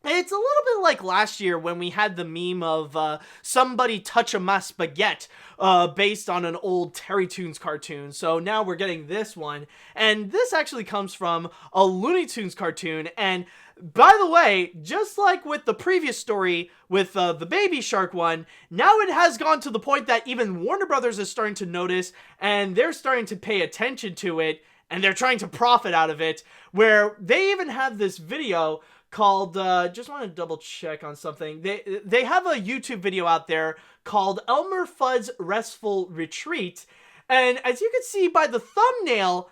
It's a little bit like last year when we had the meme of somebody touching my spaghetti based on an old Terry Toons cartoon. So now we're getting this one. And this actually comes from a Looney Tunes cartoon. And by the way, just like with the previous story with the Baby Shark one, now it has gone to the point that even Warner Brothers is starting to notice and they're starting to pay attention to it. And they're trying to profit out of it, where they even have this video called, just want to double check on something. They have a YouTube video out there called Elmer Fudd's Restful Retreat. And as you can see by the thumbnail,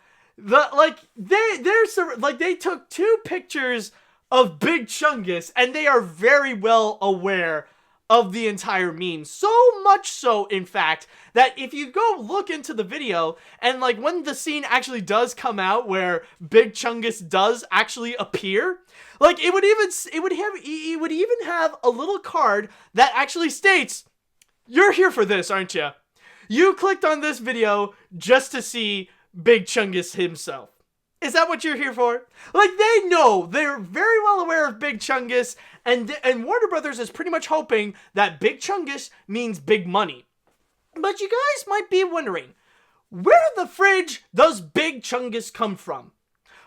they took two pictures of Big Chungus and they are very well aware of the entire meme. So much so, in fact, that if you go look into the video and like when the scene actually does come out where Big Chungus does actually appear, like it would even have a little card that actually states, "You're here for this, aren't you? You clicked on this video just to see Big Chungus himself. Is that what you're here for?" Like, they know, they're very well aware of Big Chungus, and Warner Brothers is pretty much hoping that Big Chungus means big money. But you guys might be wondering, where the fridge does Big Chungus come from?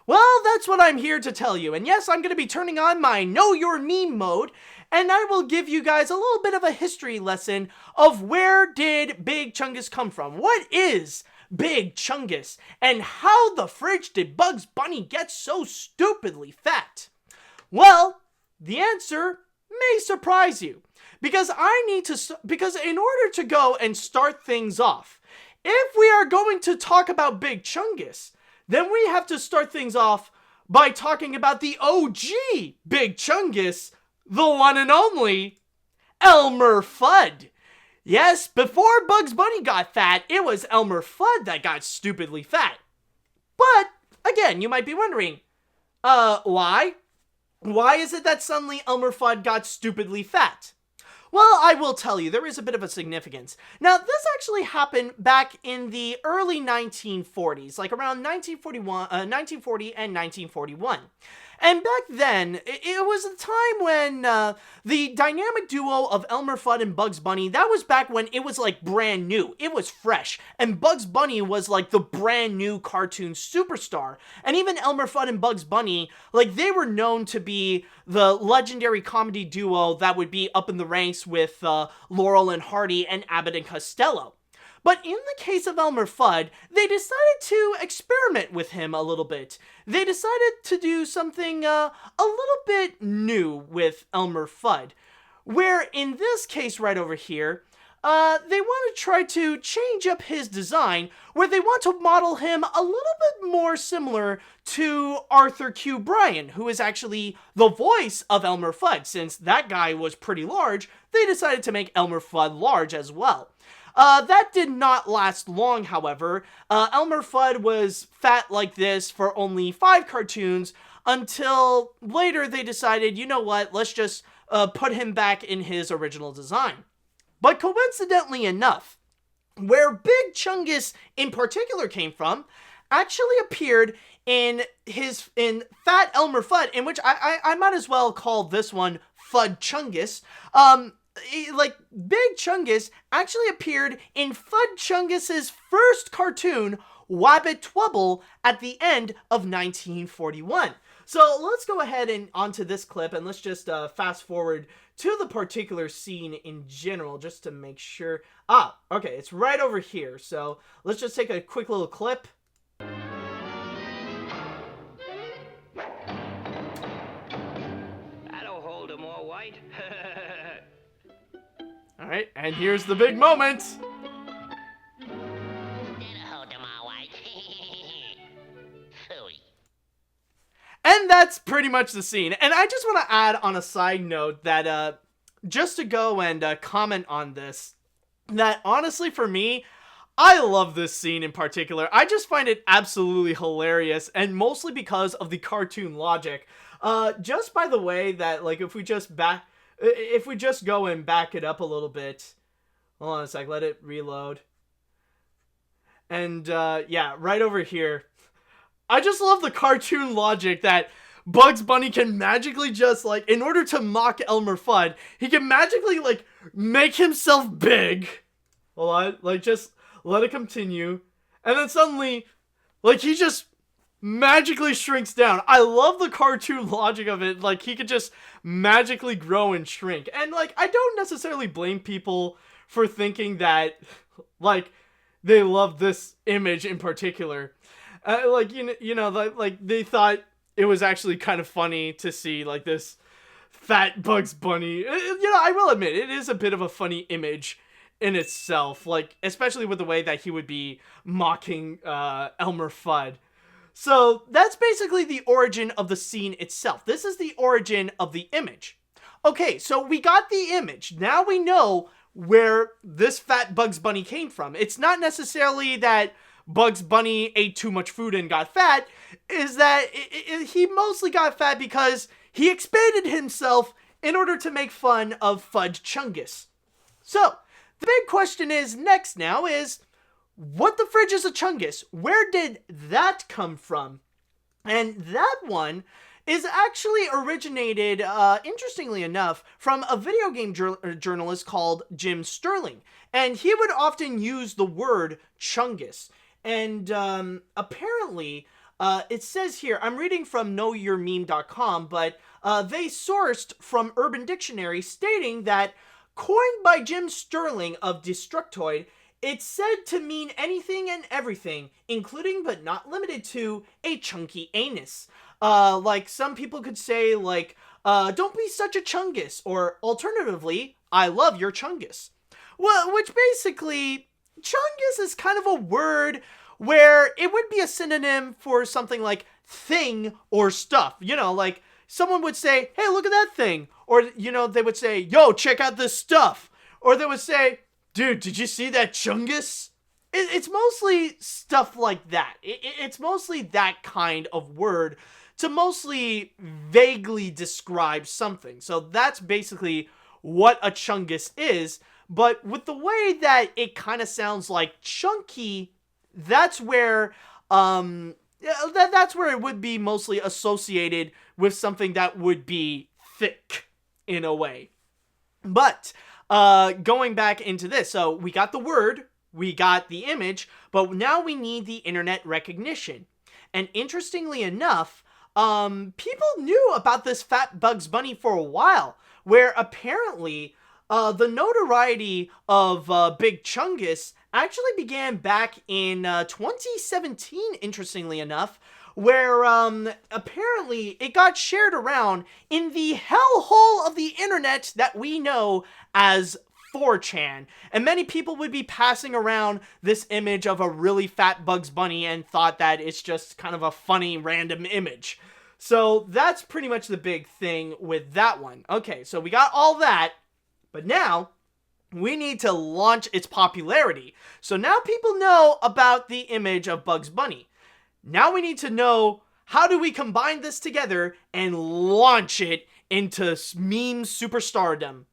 Well, that's what I'm here to tell you. And yes, I'm going to be turning on my Know Your Meme mode, and I will give you guys a little bit of a history lesson of where did Big Chungus come from. What is Big Chungus? And how the fridge did Bugs Bunny get so stupidly fat? Well, the answer may surprise you. Because in order to go and start things off, if we are going to talk about Big Chungus, then we have to start things off by talking about the OG Big Chungus, the one and only Elmer Fudd. Yes, before Bugs Bunny got fat, it was Elmer Fudd that got stupidly fat. But, again, you might be wondering, why? Why is it that suddenly Elmer Fudd got stupidly fat? Well, I will tell you, there is a bit of a significance. Now, this actually happened back in the early 1940s, like around 1940 and 1941. And back then, it was a time when the dynamic duo of Elmer Fudd and Bugs Bunny, that was back when it was like brand new. It was fresh. And Bugs Bunny was like the brand new cartoon superstar. And even Elmer Fudd and Bugs Bunny, like they were known to be the legendary comedy duo that would be up in the ranks with Laurel and Hardy and Abbott and Costello. But in the case of Elmer Fudd, they decided to experiment with him a little bit. They decided to do something a little bit new with Elmer Fudd, where in this case right over here, they want to try to change up his design, where they want to model him a little bit more similar to Arthur Q. Bryan, who is actually the voice of Elmer Fudd. Since that guy was pretty large, they decided to make Elmer Fudd large as well. That did not last long, however. Elmer Fudd was fat like this for only 5 cartoons, until later they decided, you know what, let's just put him back in his original design. But coincidentally enough, where Big Chungus in particular came from, actually appeared in Fat Elmer Fudd, in which I might as well call this one Fudd Chungus. Big Chungus actually appeared in Fudd Chungus's first cartoon, Wabbit Twubble, at the end of 1941. So let's go ahead and onto this clip, and let's just fast forward to the particular scene in general, just to make sure. Okay, it's right over here. So let's just take a quick little clip. That'll hold him all white. All right, and here's the big moment. And that's pretty much the scene. And I just want to add on a side note that, just to go and comment on this, that honestly for me, I love this scene in particular. I just find it absolutely hilarious, and mostly because of the cartoon logic. Just by the way that, like, if we just go and back it up a little bit. Hold on a sec, let it reload. And, yeah, right over here. I just love the cartoon logic that Bugs Bunny can magically just, like, in order to mock Elmer Fudd, he can magically, like, make himself big. Hold on, like, just let it continue. And then suddenly, like, he just magically shrinks down. I love the cartoon logic of it. Like, he could just magically grow and shrink. And, like, I don't necessarily blame people for thinking that, like, they love this image in particular. Like, they thought it was actually kind of funny to see, like, this fat Bugs Bunny. I will admit, it is a bit of a funny image in itself, like, especially with the way that he would be mocking Elmer Fudd. So, that's basically the origin of the scene itself. This is the origin of the image. Okay, so we got the image. Now we know where this fat Bugs Bunny came from. It's not necessarily that Bugs Bunny ate too much food and got fat, is that he mostly got fat because he expanded himself in order to make fun of Fudd Chungus. So, the big question is next now is, what the fridge is a Chungus? Where did that come from? And that one is actually originated, interestingly enough, from a video game journalist called Jim Sterling. And he would often use the word Chungus. And apparently, it says here, I'm reading from knowyourmeme.com, but they sourced from Urban Dictionary stating that, coined by Jim Sterling of Destructoid, it's said to mean anything and everything, including but not limited to a chunky anus. Like, some people could say, like, don't be such a Chungus, or alternatively, I love your Chungus. Well, which basically, Chungus is kind of a word where it would be a synonym for something like thing or stuff. Like, someone would say, hey, look at that thing. Or, they would say, yo, check out this stuff. Or they would say, dude, did you see that Chungus? It's mostly stuff like that. It's mostly that kind of word to mostly vaguely describe something. So that's basically what a Chungus is. But with the way that it kind of sounds like chunky, that's where that's where it would be mostly associated with something that would be thick in a way. But going back into this, so we got the word, we got the image, but now we need the internet recognition. And interestingly enough, people knew about this fat Bugs Bunny for a while, where apparently the notoriety of Big Chungus actually began back in 2017, interestingly enough, where apparently it got shared around in the hellhole of the internet that we know as 4chan, and many people would be passing around this image of a really fat Bugs Bunny and thought that it's just kind of a funny random image. So that's pretty much the big thing with that one. Okay, so we got all that, but now we need to launch its popularity. So now people know about the image of Bugs Bunny. Now we need to know, how do we combine this together and launch it into meme superstardom?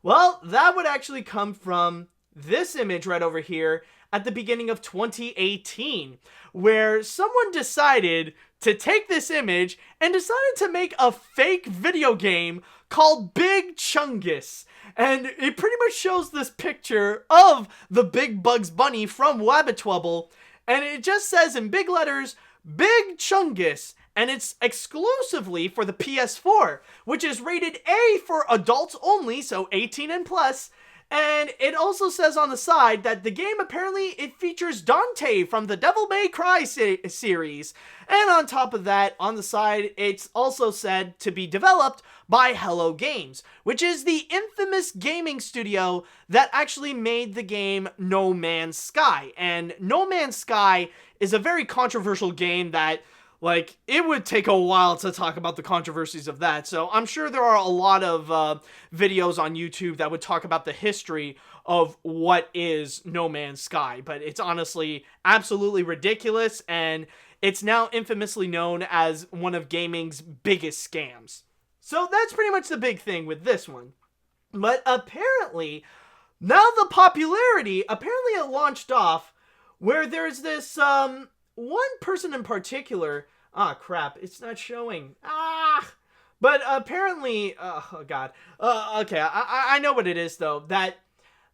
Well, that would actually come from this image right over here at the beginning of 2018, where someone decided to take this image and decided to make a fake video game called Big Chungus. And it pretty much shows this picture of the big Bugs Bunny from Wabbitwubble, and it just says in big letters, Big Chungus, and it's exclusively for the PS4, which is rated A for adults only, so 18 and plus. And it also says on the side that the game apparently it features Dante from the Devil May Cry series. And on top of that, on the side, it's also said to be developed by Hello Games, which is the infamous gaming studio that actually made the game No Man's Sky. And No Man's Sky is a very controversial game that, like, it would take a while to talk about the controversies of that. So I'm sure there are a lot of videos on YouTube that would talk about the history of what is No Man's Sky. But it's honestly absolutely ridiculous, and it's now infamously known as one of gaming's biggest scams. So that's pretty much the big thing with this one. But apparently, now the popularity, apparently it launched off where there's this one person in particular. Ah, crap, it's not showing. But apparently, oh god. Okay, I know what it is though. That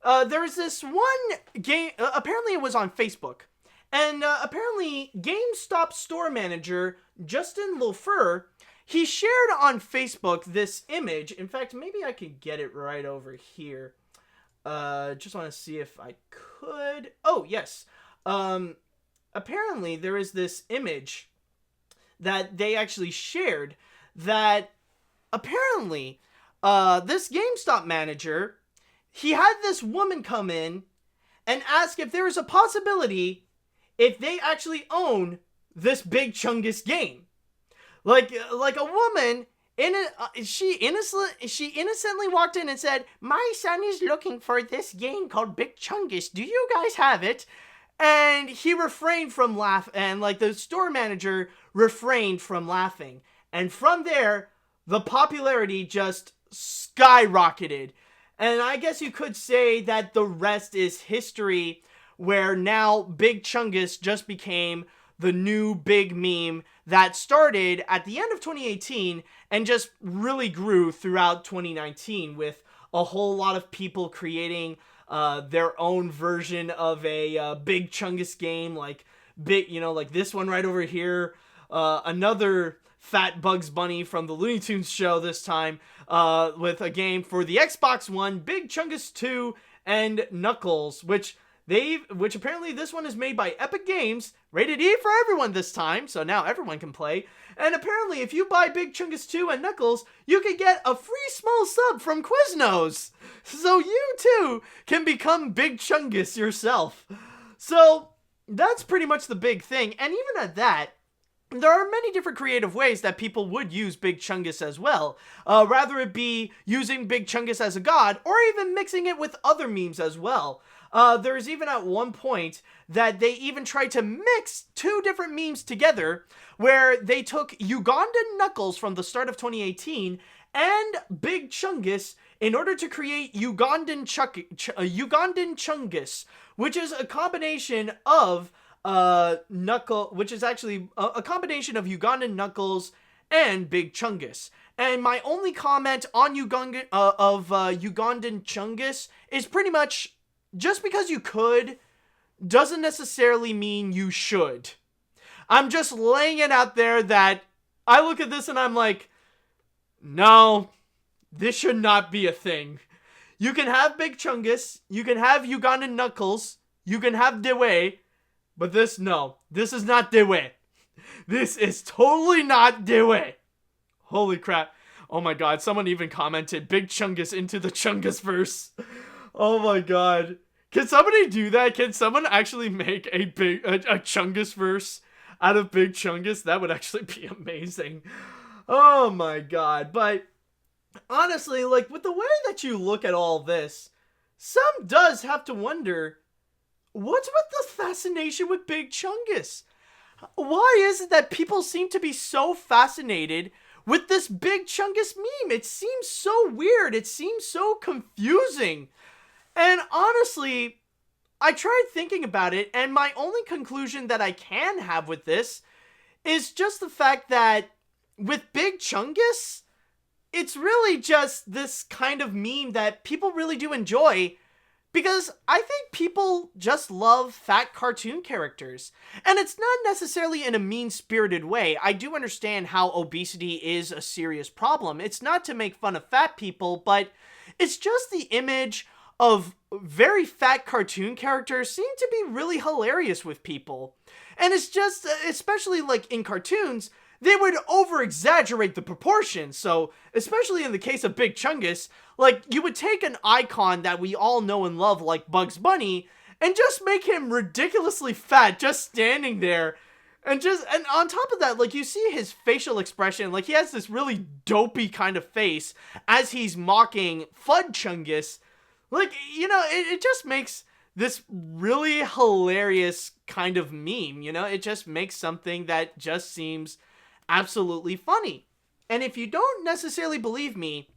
there's this one game. Apparently, it was on Facebook, and apparently, GameStop store manager Justin Lofer, he shared on Facebook this image. In fact, maybe I could get it right over here. Just want to see if I could. Oh yes. Apparently, there is this image that they actually shared that apparently this GameStop manager, he had this woman come in and ask if there was a possibility if they actually own this Big Chungus game. Like a woman, she innocently walked in and said, "My son is looking for this game called Big Chungus. Do you guys have it?" And he refrained from laughing, and like the store manager refrained from laughing. And from there, the popularity just skyrocketed. And I guess you could say that the rest is history, where now Big Chungus just became the new big meme that started at the end of 2018 and just really grew throughout 2019 with a whole lot of people creating their own version of a Big Chungus game, like like this one right over here, another fat Bugs Bunny from the Looney Tunes show this time, with a game for the Xbox One, Big Chungus 2, and Knuckles, which apparently this one is made by Epic Games, rated E for everyone this time, so now everyone can play. And apparently, if you buy Big Chungus 2 and Knuckles, you can get a free small sub from Quiznos. So you too can become Big Chungus yourself. So that's pretty much the big thing. And even at that, there are many different creative ways that people would use Big Chungus as well. Rather it be using Big Chungus as a god, or even mixing it with other memes as well. There's even at one point that they even tried to mix two different memes together, where they took Ugandan Knuckles from the start of 2018 and Big Chungus in order to create Ugandan Chungus, which is a combination of which is actually a combination of Ugandan Knuckles and Big Chungus. And my only comment on Ugandan Chungus is pretty much, just because you could doesn't necessarily mean you should. I'm just laying it out there that I look at this and I'm like, no, this should not be a thing. You can have Big Chungus, you can have Ugandan Knuckles, you can have Dewey, but this is not Dewey. This is totally not Dewey. Holy crap. Oh my god, someone even commented Big Chungus into the Chungus verse. Oh my god. Can somebody do that? Can someone actually make a Chungus verse out of Big Chungus? That would actually be amazing. Oh my god. But honestly, like, with the way that you look at all this, some does have to wonder, what's with the fascination with Big Chungus? Why is it that people seem to be so fascinated with this Big Chungus meme? It seems so weird. It seems so confusing. And honestly, I tried thinking about it, and my only conclusion that I can have with this is just the fact that with Big Chungus, it's really just this kind of meme that people really do enjoy, because I think people just love fat cartoon characters. And it's not necessarily in a mean-spirited way. I do understand how obesity is a serious problem. It's not to make fun of fat people, but it's just the image of very fat cartoon characters seem to be really hilarious with people. And it's just, especially like in cartoons, they would over-exaggerate the proportions. So, especially in the case of Big Chungus, like, you would take an icon that we all know and love like Bugs Bunny and just make him ridiculously fat just standing there. And on top of that, like, you see his facial expression, like, he has this really dopey kind of face as he's mocking Fud Chungus. Like, you know, it just makes this really hilarious kind of meme, you know? It just makes something that just seems absolutely funny. And if you don't necessarily believe me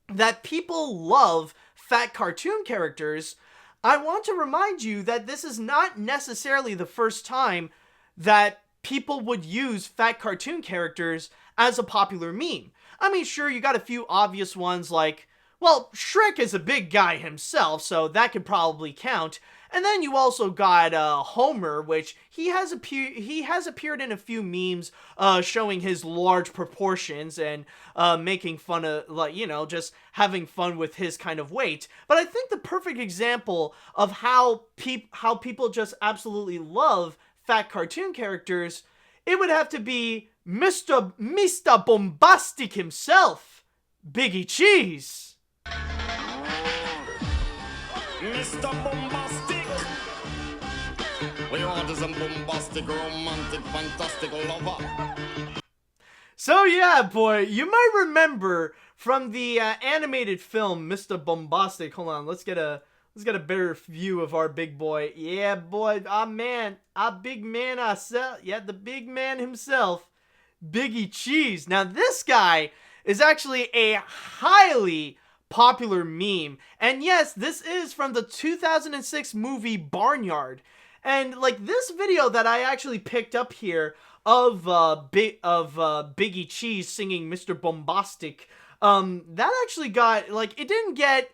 that people love fat cartoon characters, I want to remind you that this is not necessarily the first time that people would use fat cartoon characters as a popular meme. I mean, sure, you got a few obvious ones like, well, Shrek is a big guy himself, so that could probably count. And then you also got Homer, which he has appeared in a few memes showing his large proportions and making fun of, like, you know, just having fun with his kind of weight. But I think the perfect example of how people just absolutely love fat cartoon characters, it would have to be Mr. Bombastic himself, Biggie Cheese. Mr. Bombastic. We want some bombastic, romantic, fantastic lover. So yeah, boy, you might remember from the animated film Mr. Bombastic. Hold on, let's get a better view of our big boy. Yeah, boy, our big man ourselves. Yeah, the big man himself, Biggie Cheese. Now this guy is actually a highly popular meme. And yes, this is from the 2006 movie Barnyard. And like this video that I actually picked up here of Biggie Cheese singing Mr. Bombastic, that actually got, like, it didn't get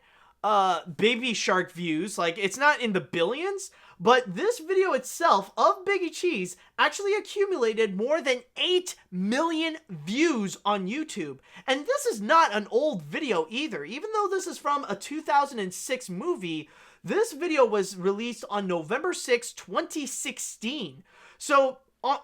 Baby Shark views, like it's not in the billions, but this video itself of Biggie Cheese actually accumulated more than 8 million views on YouTube. And this is not an old video either. Even though this is from a 2006 movie, this video was released on November 6, 2016. So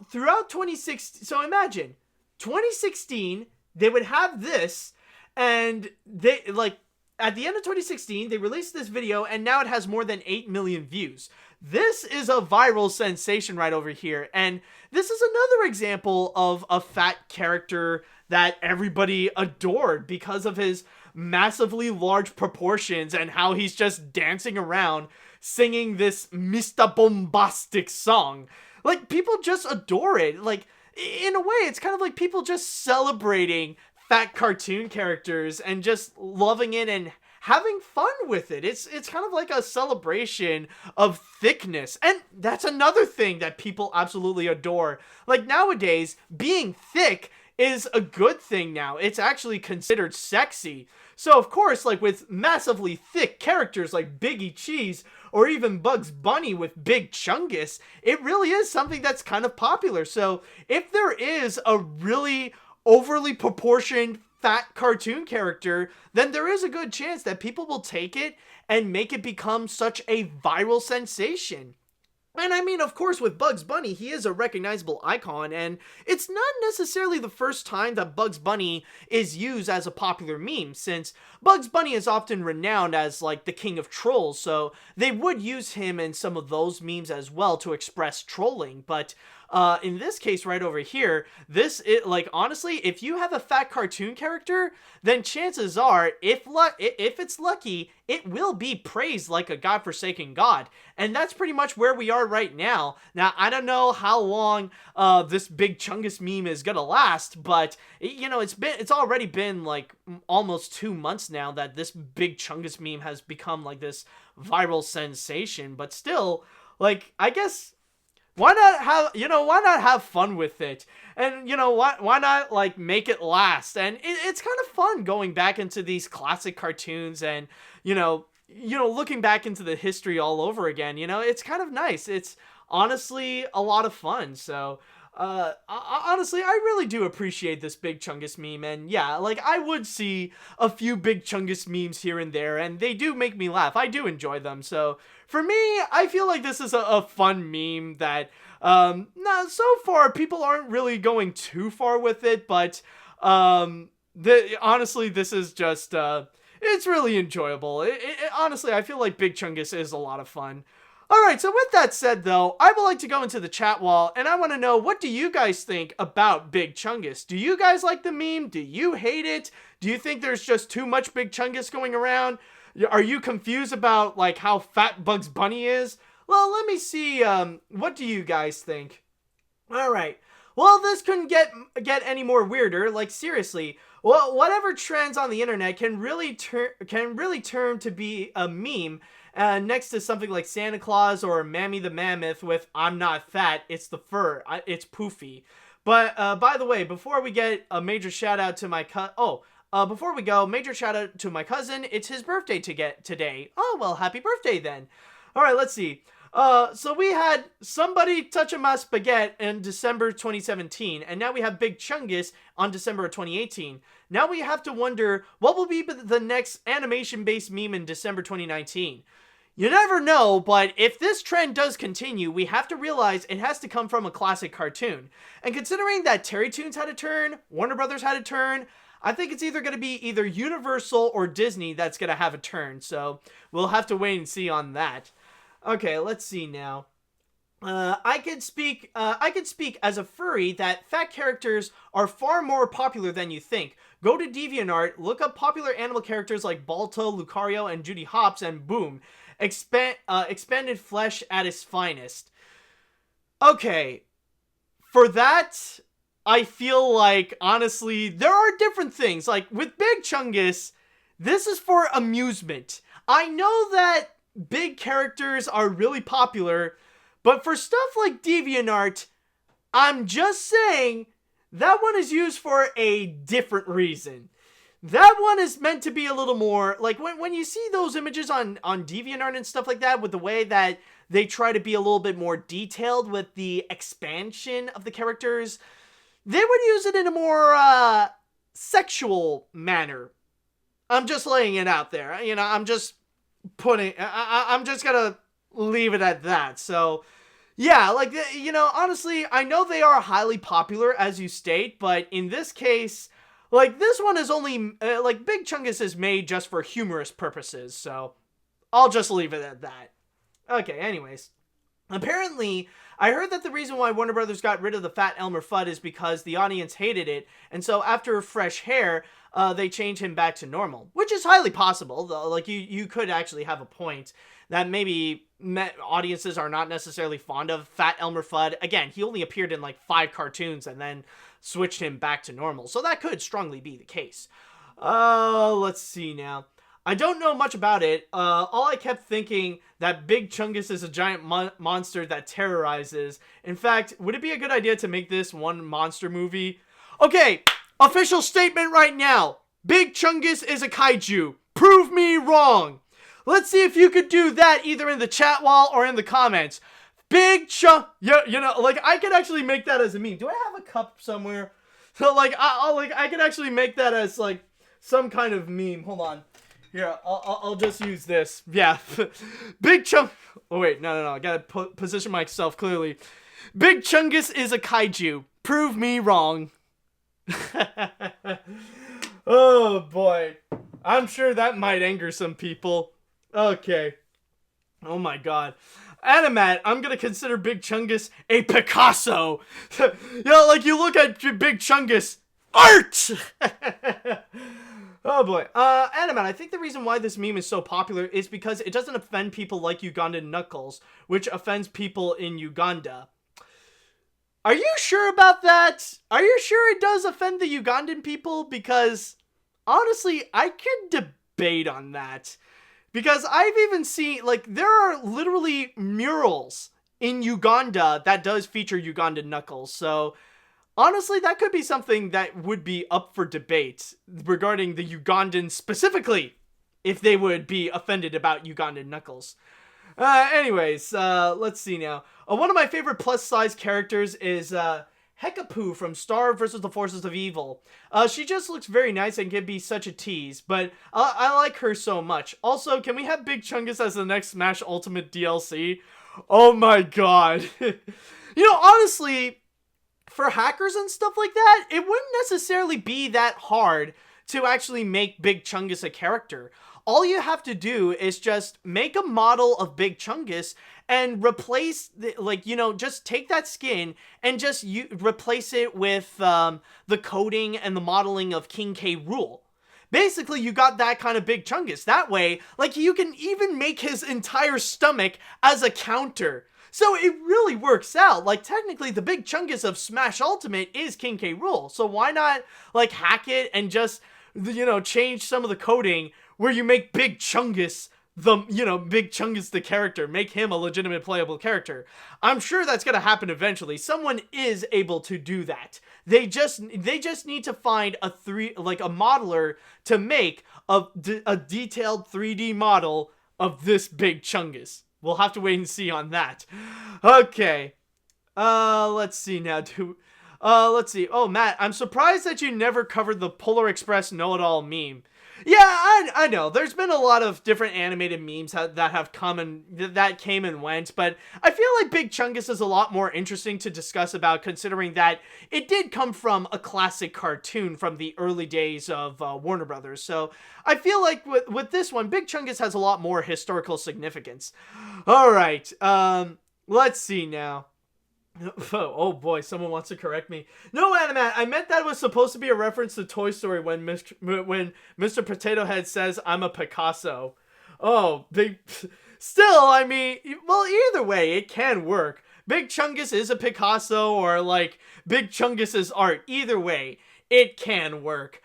throughout 2016, so imagine 2016, they would have this, and they, like, at the end of 2016, they released this video, and now it has more than 8 million views. This is a viral sensation right over here, and this is another example of a fat character that everybody adored because of his massively large proportions and how he's just dancing around singing this Mr. Bombastic song. Like, people just adore it. Like, in a way, it's kind of like people just celebrating fat cartoon characters and just loving it and having fun with it. It's kind of like a celebration of thickness. And that's another thing that people absolutely adore. Like, nowadays, being thick is a good thing now. It's actually considered sexy. So, of course, like, with massively thick characters like Biggie Cheese or even Bugs Bunny with Big Chungus, it really is something that's kind of popular. So, if there is a really overly proportioned fat cartoon character, then there is a good chance that people will take it and make it become such a viral sensation. And I mean, of course, with Bugs Bunny, he is a recognizable icon, and it's not necessarily the first time that Bugs Bunny is used as a popular meme, since Bugs Bunny is often renowned as, like, the king of trolls, so they would use him in some of those memes as well to express trolling, but in this case right over here, honestly, if you have a fat cartoon character, then chances are, if it's lucky, it will be praised like a godforsaken god. And that's pretty much where we are right now. Now, I don't know how long this Big Chungus meme is gonna last, but it's already been like almost 2 months now that this Big Chungus meme has become like this viral sensation. But still, like, I guess, why not have fun with it? And why not like make it last? And it's kind of fun going back into these classic cartoons and looking back into the history all over again. It's kind of nice. It's honestly a lot of fun. So honestly, I really do appreciate this Big Chungus meme, and yeah, like, I would see a few Big Chungus memes here and there, and they do make me laugh. I do enjoy them, so for me, I feel like this is a fun meme that, so far, people aren't really going too far with it, but, honestly, this is just, it's really enjoyable. Honestly, I feel like Big Chungus is a lot of fun. Alright, so with that said, though, I would like to go into the chat wall, and I want to know, what do you guys think about Big Chungus? Do you guys like the meme? Do you hate it? Do you think there's just too much Big Chungus going around? Are you confused about, like, how fat Bugs Bunny is? Well, let me see, what do you guys think? Alright, well, this couldn't get any more weirder, like, seriously. Well, whatever trends on the internet can really turn to be a meme, next to something like Santa Claus or Mammy the Mammoth with "I'm not fat, it's the fur, it's poofy." But by the way, before we get a major shout out to my before we go, major shout out to my cousin. It's his birthday today. Oh, well, happy birthday then. All right, let's see. So we had Somebody Touching My Spaghetti in December 2017, and now we have Big Chungus on December of 2018. Now we have to wonder what will be the next animation-based meme in December 2019. You never know, but if this trend does continue, we have to realize it has to come from a classic cartoon. And considering that Terry Toons had a turn, Warner Brothers had a turn, I think it's either going to be either Universal or Disney that's going to have a turn. So we'll have to wait and see on that. Okay, let's see now. I could speak as a furry that fat characters are far more popular than you think. Go to DeviantArt, look up popular animal characters like Balto, Lucario, and Judy Hopps, and boom. Expanded flesh at its finest. Okay, for that, I feel like, honestly, there are different things. Like, with Big Chungus, this is for amusement. I know that big characters are really popular, but for stuff like DeviantArt, I'm just saying, that one is used for a different reason. That one is meant to be a little more, like, when you see those images on DeviantArt and stuff like that, with the way that they try to be a little bit more detailed with the expansion of the characters, they would use it in a more, sexual manner. I'm just laying it out there. I'm just I'm just gonna leave it at that. So, yeah, like, honestly, I know they are highly popular, as you state, but in this case, like, this one is only, Big Chungus is made just for humorous purposes, so I'll just leave it at that. Okay, anyways. Apparently, I heard that the reason why Warner Brothers got rid of the fat Elmer Fudd is because the audience hated it, and so after fresh hair, they changed him back to normal, which is highly possible, though. Like, you could actually have a point that maybe audiences are not necessarily fond of fat Elmer Fudd. Again, he only appeared in like 5 cartoons and then switched him back to normal, so that could strongly be the case. Let's see now. I don't know much about it. All I kept thinking that Big Chungus is a giant monster that terrorizes. In fact, would it be a good idea to make this one monster movie? Okay, official statement right now. Big Chungus is a kaiju. Prove me wrong. Let's see if you could do that either in the chat wall or in the comments. Big Chunk, like, I could actually make that as a meme. Do I have a cup somewhere? So, like, I could actually make that as, like, some kind of meme. Hold on. Here, I'll just use this. Yeah. Big Chung... Oh, wait. No. I gotta position myself clearly. Big Chungus is a kaiju. Prove me wrong. Oh, boy. I'm sure that might anger some people. Okay. Oh, my God. AniMat, I'm gonna consider Big Chungus a Picasso. Like you look at Big Chungus, art! Oh boy. AniMat, I think the reason why this meme is so popular is because it doesn't offend people like Ugandan Knuckles, which offends people in Uganda. Are you sure about that? Are you sure it does offend the Ugandan people? Because, honestly, I could debate on that. Because I've even seen, like, there are literally murals in Uganda that does feature Ugandan Knuckles. So, honestly, that could be something that would be up for debate regarding the Ugandans specifically, if they would be offended about Ugandan Knuckles. Anyways, let's see now. One of my favorite plus-size characters is Hekapoo from Star vs. the Forces of Evil. She just looks very nice and can be such a tease, but I like her so much. Also, can we have Big Chungus as the next Smash Ultimate DLC? Oh my god. Honestly, for hackers and stuff like that, it wouldn't necessarily be that hard to actually make Big Chungus a character. All you have to do is just make a model of Big Chungus and replace, just take that skin and just replace it with the coding and the modeling of King K. Rool. Basically, you got that kind of Big Chungus. That way, you can even make his entire stomach as a counter. So it really works out. Technically, the Big Chungus of Smash Ultimate is King K. Rool. So why not, hack it and just, change some of the coding where you make Big Chungus Big Chungus the character, make him a legitimate playable character. I'm sure that's gonna happen eventually. Someone is able to do that. They just need to find a modeler to make a detailed 3D model of this Big Chungus. We'll have to wait and see on that. Okay. Let's see now. Let's see. Oh, Matt, I'm surprised that you never covered the Polar Express know-it-all meme. Yeah, I know. There's been a lot of different animated memes that have come and that came and went, but I feel like Big Chungus is a lot more interesting to discuss about, considering that it did come from a classic cartoon from the early days of Warner Brothers. So I feel like with this one, Big Chungus has a lot more historical significance. All right, let's see now. Oh boy, someone wants to correct me. No, AniMat, I meant that was supposed to be a reference to Toy Story when Mr. Potato Head says, I'm a Picasso. Oh, still, I mean, well, either way, it can work. Big Chungus is a Picasso, or Big Chungus is art. Either way, it can work.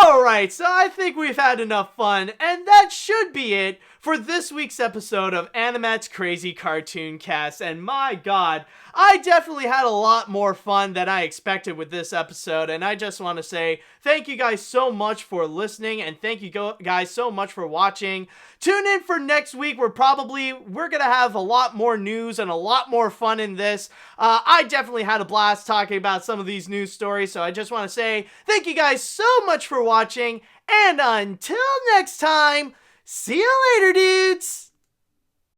Alright, so I think we've had enough fun, and that should be it for this week's episode of AniMat's Crazy Cartoon Cast. And my god, I definitely had a lot more fun than I expected with this episode, and I just want to say thank you guys so much for listening, and thank you guys so much for watching. Tune in for next week. We're gonna have a lot more news and a lot more fun in this. I definitely had a blast talking about some of these news stories, so I just want to say thank you guys so much for watching, and until next time, see you later, dudes!